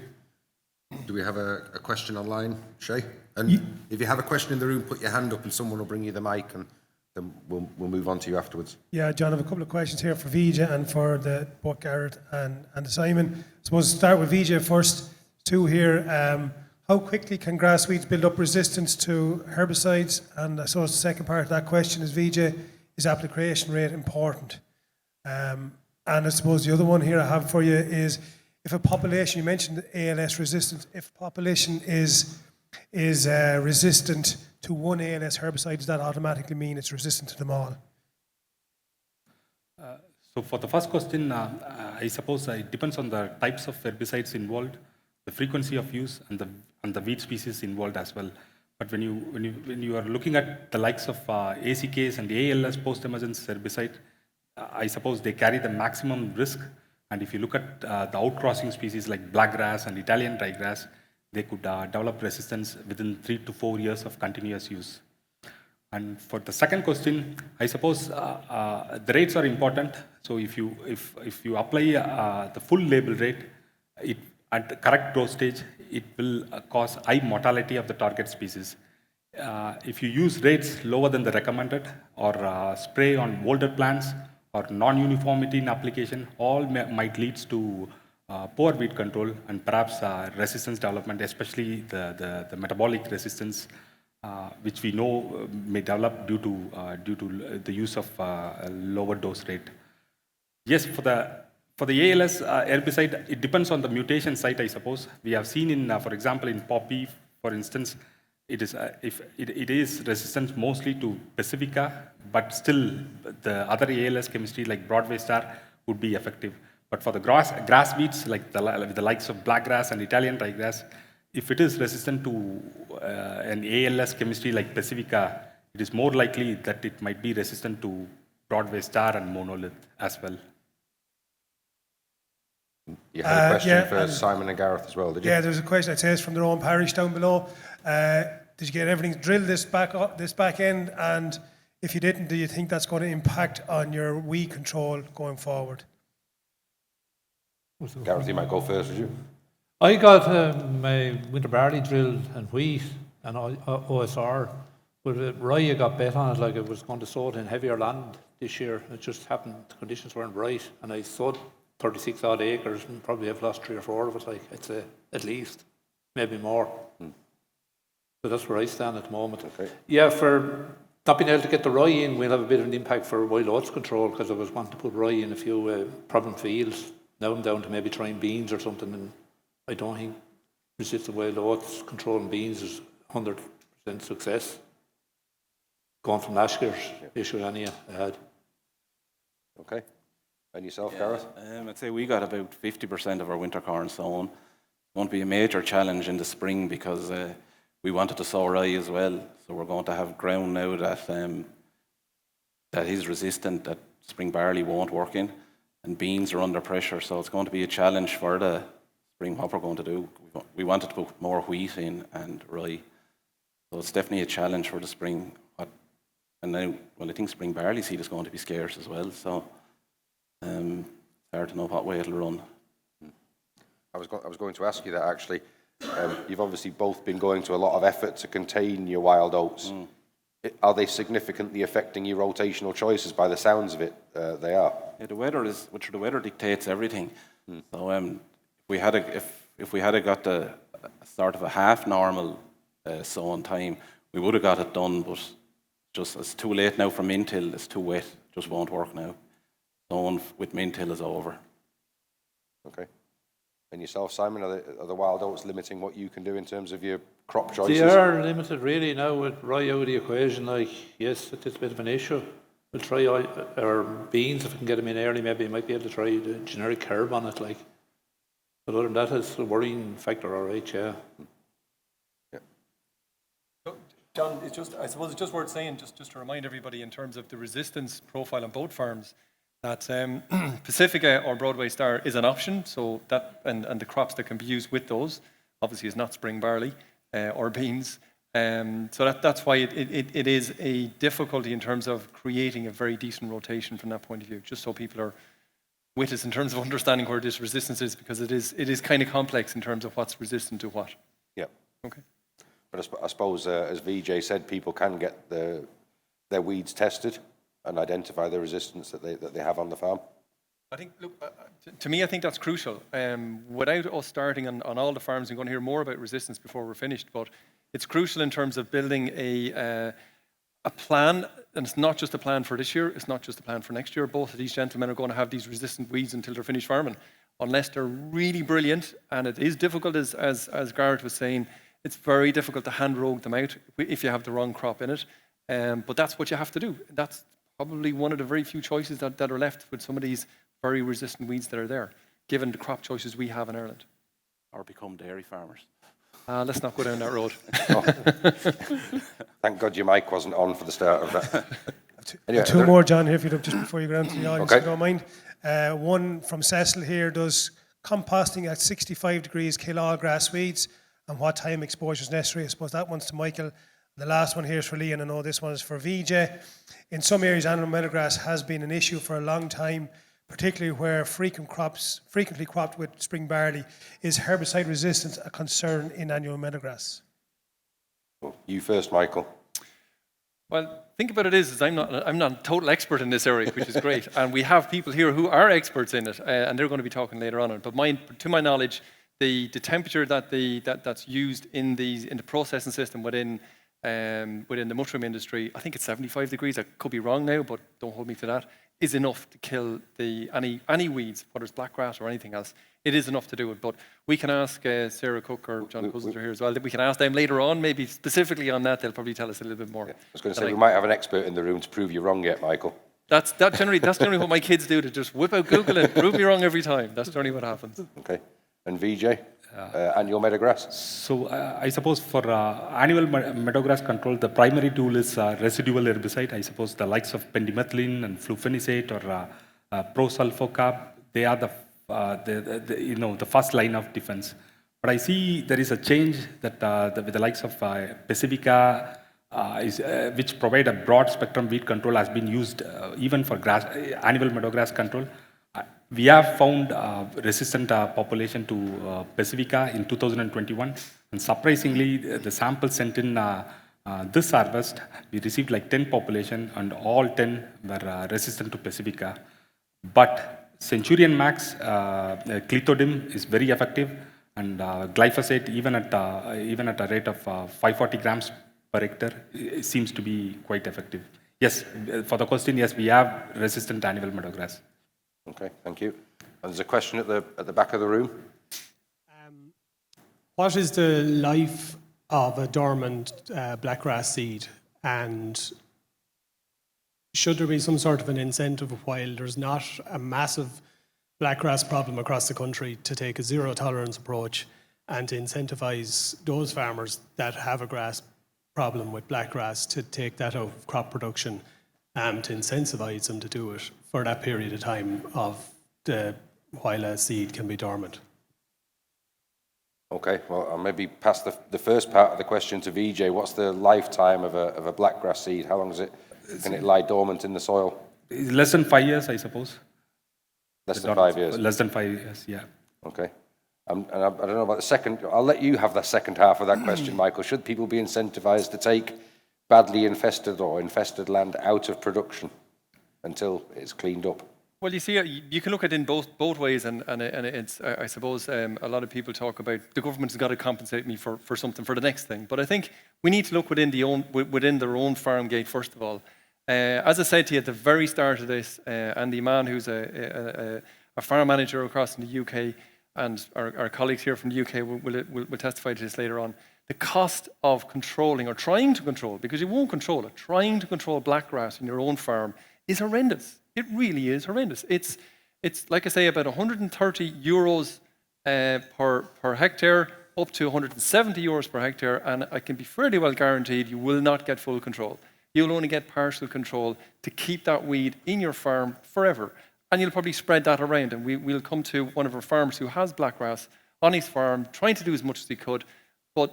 Do we have a question online, Shay? And if you have a question in the room, put your hand up and someone will bring you the mic, and then we'll move on to you afterwards. Yeah, John, I have a couple of questions here for Vijay and for both Garrett and Simon. I suppose to start with Vijay first, two here. How quickly can grass weeds build up resistance to herbicides? And I suppose the second part of that question is, Vijay, is application rate important? And I suppose the other one here I have for you is, if a population, you mentioned ALS resistance, if a population is resistant to one ALS herbicide, does that automatically mean it's resistant to them all? So for the first question, I suppose it depends on the types of herbicides involved, the frequency of use, and the weed species involved as well. But when you are looking at the likes of ACKs and ALS post-emergence herbicide, I suppose they carry the maximum risk. And if you look at the outcrossing species like blackgrass and Italian ryegrass, they could develop resistance within 3 to 4 years of continuous use. And for the second question, I suppose the rates are important. So if you apply the full label rate, at the correct dose stage, it will cause high mortality of the target species. If you use rates lower than the recommended or spray on older plants or non-uniformity in application, all might lead to poor weed control and perhaps resistance development, especially the metabolic resistance, which we know may develop due to the use of a lower dose rate. Yes, for the ALS herbicide, it depends on the mutation site, I suppose. We have seen in, for example, in poppy, for instance, it is resistant mostly to Pacifica, but still the other ALS chemistry like Broadway Star would be effective. But for the grass weeds like the likes of blackgrass and Italian ryegrass, if it is resistant to an ALS chemistry like Pacifica, it is more likely that it might be resistant to Broadway Star and monolith as well. You had a question for Simon and Gareth as well, did you? Yeah, there's a question that says from their own parish down below. Did you get everything drilled this back end? And if you didn't, do you think that's going to impact on your weed control going forward? Gareth, you might go first, would you? I got my winter barley drilled and wheat and OSR, but rye I got bet on it like it was going to sow it in heavier land this year. It just happened, the conditions weren't right, and I sowed 36 odd acres and probably have lost 3 or 4 of it, like I'd say, at least, maybe more. So that's where I stand at the moment. Okay. Yeah, for not being able to get the rye in, we'll have a bit of an impact for wild oats control, because I was wanting to put rye in a few problem fields. Now I'm down to maybe trying beans or something, and I don't think resistant wild oats controlling beans is 100% success. Going from last year's issue I had. Okay. And yourself, Gareth? I'd say we got about 50% of our winter corn sown. It won't be a major challenge in the spring because we wanted to sow rye as well. So we're going to have ground now that is resistant, that spring barley won't work in, and beans are under pressure. So it's going to be a challenge for the spring. What we're going to do, we wanted to put more wheat in and rye. So it's definitely a challenge for the spring. And now, well, I think spring barley seed is going to be scarce as well. So it's hard to know what way it'll run. I was going to ask you that actually. You've obviously both been going to a lot of effort to contain your wild oats. Are they significantly affecting your rotational choices? By the sounds of it, they are. Yeah, the weather dictates everything. So if we had got the start of a half normal sowing time, we would have got it done. But just it's too late now for mint-till. It's too wet. Just won't work now. Sowing with mint-till is over. Okay. And yourself, Simon, are the wild oats limiting what you can do in terms of your crop choices? They are limited really now with rye out of the equation. Like, yes, it is a bit of an issue. We'll try our beans if we can get them in early. Maybe we might be able to try the generic herb on it. Like, but other than that, it's a worrying factor. All right, yeah. John, I suppose it's just worth saying, just to remind everybody in terms of the resistance profile on both farms, that Pacifica or Broadway Star is an option. So that and the crops that can be used with those, obviously, is not spring barley or beans. So that's why it is a difficulty in terms of creating a very decent rotation from that point of view. Just so people are with us in terms of understanding where this resistance is, because it is kind of complex in terms of what's resistant to what. Yeah. Okay. But I suppose, as VJ said, people can get their weeds tested and identify the resistance that they have on the farm. I think, look, to me, I think that's crucial. Without us starting on all the farms, we're going to hear more about resistance before we're finished, but it's crucial in terms of building a plan, and it's not just a plan for this year, it's not just a plan for next year. Both of these gentlemen are going to have these resistant weeds until they're finished farming, unless they're really brilliant, and it is difficult, as Garrett was saying, it's very difficult to hand rogue them out if you have the wrong crop in it. But that's what you have to do. That's probably one of the very few choices that are left with some of these very resistant weeds that are there, given the crop choices we have in Ireland. Or become dairy farmers. Let's not go down that road. Thank God your mic wasn't on for the start of that. Anyway, Two more, John, here, if you don't, just before you go down to the audience, Okay. if you don't mind. One from Cecil here does composting at 65 degrees kill all grass weeds, and what time exposure is necessary. I suppose that one's to Michael. The last one here is for Lee, and I know this one is for VJ. In some areas, annual meadowgrass has been an issue for a long time, particularly where frequently cropped with spring barley. Is herbicide resistance a concern in annual meadowgrass? You first, Michael. Well, think about it is I'm not a total expert in this area, which is great, and we have people here who are experts in it, and they're going to be talking later on. But to my knowledge, the temperature that's used in the processing system within the mushroom industry, I think it's 75 degrees. I could be wrong now, but don't hold me to that. Is enough to kill any weeds, whether it's blackgrass or anything else. It is enough to do it. But we can ask Sarah Cook or John Cousins are here as well. We can ask them later on, maybe specifically on that. They'll probably tell us a little bit more. I was going to say, we might have an expert in the room to prove you wrong yet, Michael. That's generally what my kids do, to just whip out Google and prove me wrong every time. That's generally what happens. Okay. And VJ, annual meadowgrass? So I suppose for annual meadowgrass control, the primary tool is residual herbicide. I suppose the likes of pendimethalin and flufenisate or prosulfocarb, they are the first line of defense. But I see there is a change that with the likes of Pacifica, which provide a broad spectrum weed control, has been used even for annual meadowgrass control. We have found resistant population to Pacifica in 2021, and surprisingly, the sample sent in this harvest, we received like 10 population, and all 10 were resistant to Pacifica. But Centurion Max, clithodym is very effective, and glyphosate, even at a rate of 540 grams per hectare, it seems to be quite effective. Yes, for the question, yes, we have resistant annual meadowgrass. Okay, thank you. And there's a question at the back of the room. What is the life of a dormant blackgrass seed, and should there be some sort of an incentive while there's not a massive blackgrass problem across the country to take a zero tolerance approach and to incentivize those farmers that have a grass problem with blackgrass to take that out of crop production, to incentivize them to do it for that period of time while a seed can be dormant? Okay, well, I'll maybe pass the first part of the question to VJ. What's the lifetime of a blackgrass seed? How long can it lie dormant in the soil? Less than 5 years, I suppose. Less than 5 years? Less than 5 years, yeah. Okay. And I don't know about the second. I'll let you have the second half of that question, Michael. Should people be incentivized to take badly infested or infested land out of production until it's cleaned up? Well, you see, you can look at it in both ways, and it's, I suppose, a lot of people talk about the government's got to compensate me for something, for the next thing. But I think we need to look within their own farm gate, first of all. As I said to you at the very start of this, Andy Mann, who's a farm manager across in the UK, and our colleagues here from the UK will testify to this later on, the cost of controlling, or trying to control, because you won't control it, trying to control blackgrass in your own farm is horrendous. It really is horrendous. It's like I say, about 130 euros per hectare, up to 170 euros per hectare, and I can be fairly well guaranteed you will not get full control. You'll only get partial control to keep that weed in your farm forever. And you'll probably spread that around. And we'll come to one of our farmers who has blackgrass on his farm, trying to do as much as he could, but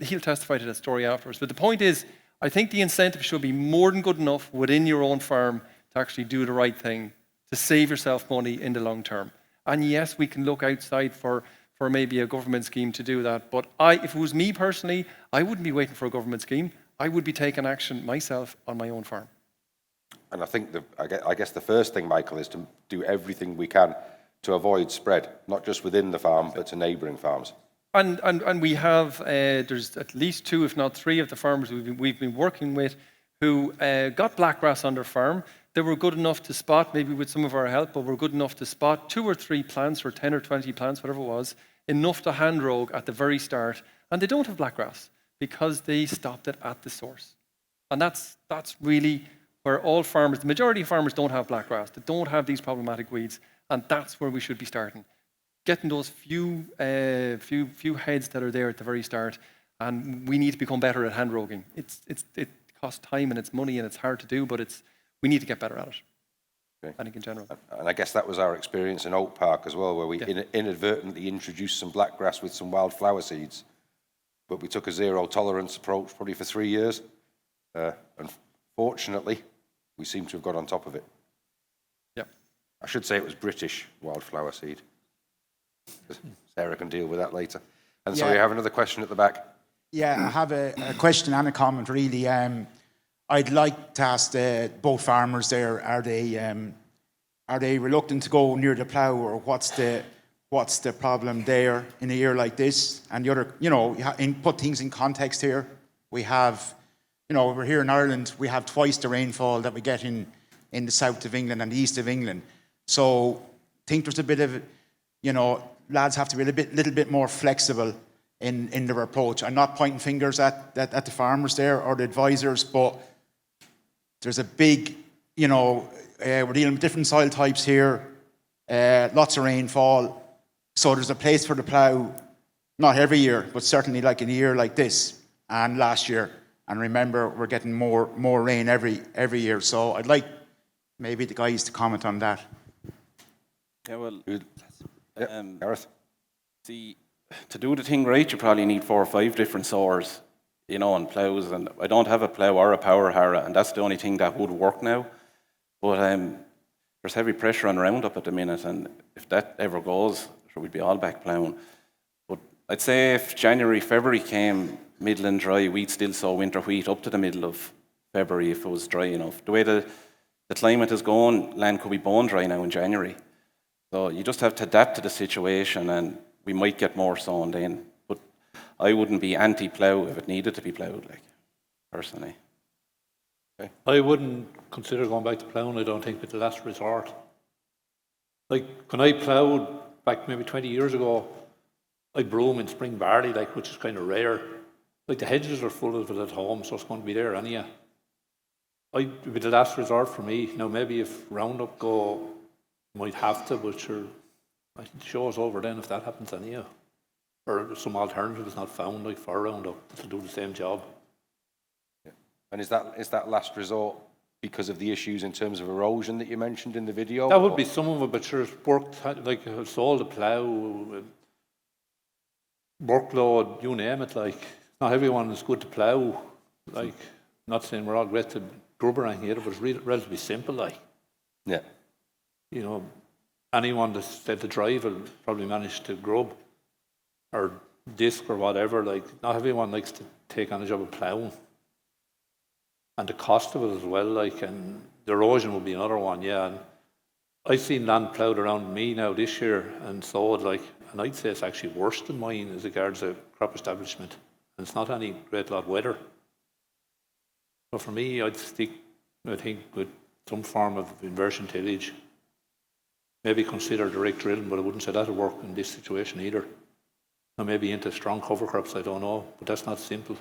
he'll testify to that story afterwards. But the point is, I think the incentive should be more than good enough within your own farm to actually do the right thing, to save yourself money in the long term. And yes, we can look outside for maybe a government scheme to do that. But if it was me personally, I wouldn't be waiting for a government scheme. I would be taking action myself on my own farm. And I think I guess the first thing, Michael, is to do everything we can to avoid spread, not just within the farm, but to neighbouring farms. And we have, there's at least 2, if not 3 of the farmers we've been working with who got blackgrass on their farm. They were good enough to spot, maybe with some of our help, but were good enough to spot 2 or 3 plants, or 10 or 20 plants, whatever it was, enough to hand rogue at the very start. And they don't have blackgrass because they stopped it at the source. And that's really where all farmers, the majority of farmers don't have blackgrass. They don't have these problematic weeds. And that's where we should be starting. getting those few heads that are there at the very start, and we need to become better at hand roguing. It costs time and it's money and it's hard to do, but we need to get better at it. Okay. I think in general. And I guess that was our experience in Oak Park as well, where we inadvertently introduced some blackgrass with some wildflower seeds, but we took a zero tolerance approach probably for 3 years. And fortunately, we seem to have got on top of it. Yep. I should say it was British wildflower seed. Sarah can deal with that later. And so you have another question at the back. Yeah, I have a question and a comment, really. I'd like to ask both farmers there, are they reluctant to go near the plough, or what's the problem there in a year like this? And the other, put things in context here. We have, we're here in Ireland, we have twice the rainfall that we get in the south of England and the east of England. So I think there's a bit of, lads have to be a little bit more flexible in their approach. I'm not pointing fingers at the farmers there or the advisors, but there's a big, we're dealing with different soil types here, lots of rainfall. So there's a place for the plough, not every year, but certainly like in a year like this and last year. And remember, we're getting more rain every year. So I'd like maybe the guys to comment on that. Yeah, well, Gareth? see, to do the thing right, you probably need 4 or 5 different sores, and ploughs. And I don't have a plough or a power harrow, and that's the only thing that would work now. But there's heavy pressure on Roundup at the minute, and if that ever goes, sure, we'd be all back ploughing. But I'd say if January, February came middle and dry, we'd still sow winter wheat up to the middle of February if it was dry enough. The way the climate is going, land could be bone dry now in January. So you just have to adapt to the situation, and we might get more sown then. But I wouldn't be anti-plough if it needed to be ploughed, personally. Okay. I wouldn't consider going back to ploughing, I don't think, with the last resort. When I ploughed back maybe 20 years ago, I'd broom in spring barley, which is kind of rare. The hedges are full of it at home, so it's going to be there anyhow. It'd be the last resort for me. Now, maybe if Roundup go, might have to, but sure, I think the show's over then if that happens anyhow. Or some alternative is not found, for Roundup, to do the same job. Yeah. And is that last resort because of the issues in terms of erosion that you mentioned in the video? That would be some of it, but sure, it's worked, it's all the plough, workload, you name it, not everyone is good to plough, not saying we're all great to grub or anything here, but it's relatively simple, Yeah. Anyone that's said to drive will probably manage to grub or disc or whatever. Not everyone likes to take on a job of ploughing. And the cost of it as well, and the erosion will be another one, yeah. And I've seen land ploughed around me now this year and sowed, and I'd say it's actually worse than mine as regards a crop establishment. And it's not any great lot wetter. So for me, I'd stick, I think, with some form of inversion tillage. Maybe consider direct drilling, but I wouldn't say that would work in this situation either. Or maybe into strong cover crops, I don't know, but that's not simple.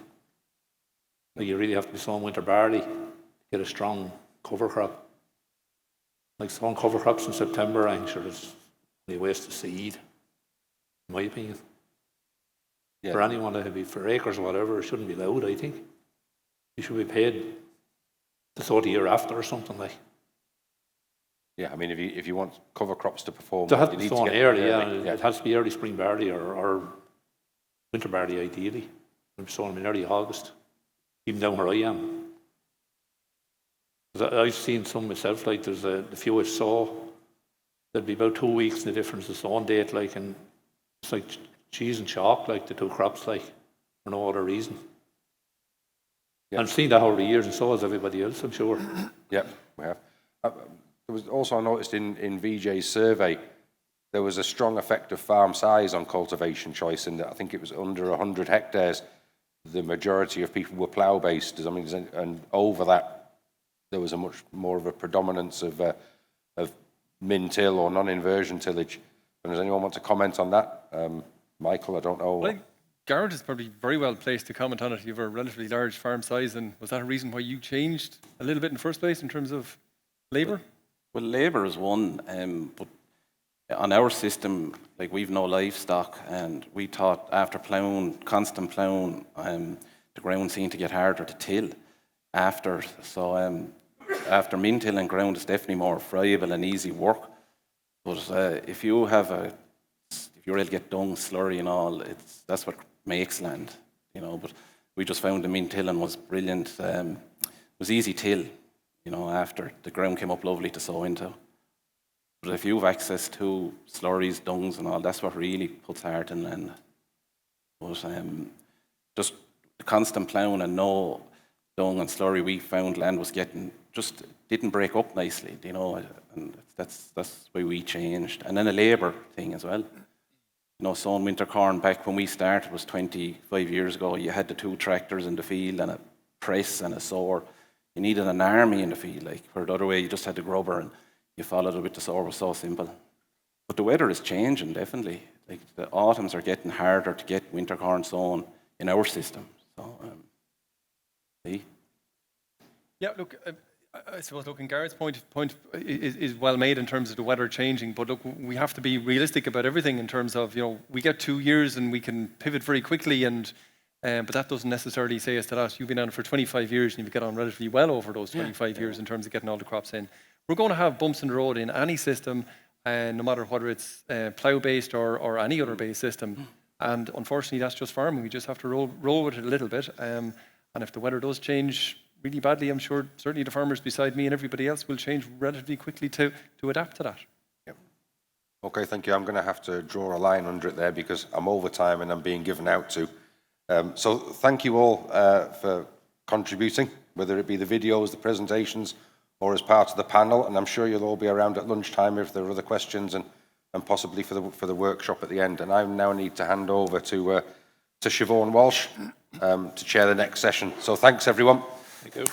You really have to be sowing winter barley to get a strong cover crop. Sowing cover crops in September, I'm sure it's a waste of seed, in my opinion. Yeah. For anyone that be for acres or whatever, it shouldn't be allowed, I think. You should be paid to sow the year after or something Yeah, I mean, if you want cover crops to perform, it has to be sown early, yeah. It has to be early spring barley or winter barley, ideally. I'm sowing them in early August, even down where I am. I've seen some myself, there's the fewest sow, there'll be about 2 weeks in the difference of sowing date, and it's like cheese and chalk, the two crops, for no other reason. Yeah. I've seen that over the years, and so has everybody else, I'm sure. Yeah, we have. There was also, I noticed in VJ's survey, there was a strong effect of farm size on cultivation choice, in that I think it was under 100 hectares. The majority of people were plough-based, and over that, there was a much more of a predominance of min-till or non-inversion tillage. And does anyone want to comment on that? Michael, I don't know. Well, Garrett is probably very well placed to comment on it. You have a relatively large farm size, and was that a reason why you changed a little bit in the first place in terms of labour? Well, labour is one, but On our system, like we've no livestock, and we thought after ploughing, constant ploughing, the ground seemed to get harder to till after. So after min tilling, ground is definitely more friable and easy work. But if you're able to get dung, slurry and all, that's what makes land, you know. But we just found the min tilling was brilliant. It was easy till, you know, after the ground came up lovely to sow into. But if you have access to slurries, dungs and all, that's what really puts heart in land. But just the constant ploughing and no dung and slurry, we found land was getting, just didn't break up nicely, you know, and that's why we changed. And then a labour thing as well. You know, sowing winter corn back when we started was 25 years ago. You had the 2 tractors in the field and a press and a sower. You needed an army in the field, like, where the other way you just had the grubber and you followed it with the sower. It was so simple. But the weather is changing, definitely. Like, the autumns are getting harder to get winter corn sown in our system. So, see? Yeah, look, I suppose, look, in Garrett's point is well made in terms of the weather changing, but look, we have to be realistic about everything in terms of, you know, we get 2 years and we can pivot very quickly, and but that doesn't necessarily say us that you've been on it for 25 years and you get on relatively well over those 25 years in terms of getting all the crops in. We're going to have bumps in the road in any system, no matter whether it's plough-based or any other based system. And unfortunately, that's just farming. We just have to roll with it a little bit. And if the weather does change really badly, I'm sure certainly the farmers beside me and everybody else will change relatively quickly to adapt to that. Yep. Okay, thank you. I'm going to have to draw a line under it there because I'm over time and I'm being given out to. So thank you all for contributing, whether it be the videos, the presentations, or as part of the panel. And I'm sure you'll all be around at lunchtime if there are other questions and possibly for the workshop at the end. And I now need to hand over to Siobhan Walsh to chair the next session. So thanks, everyone. Thank you.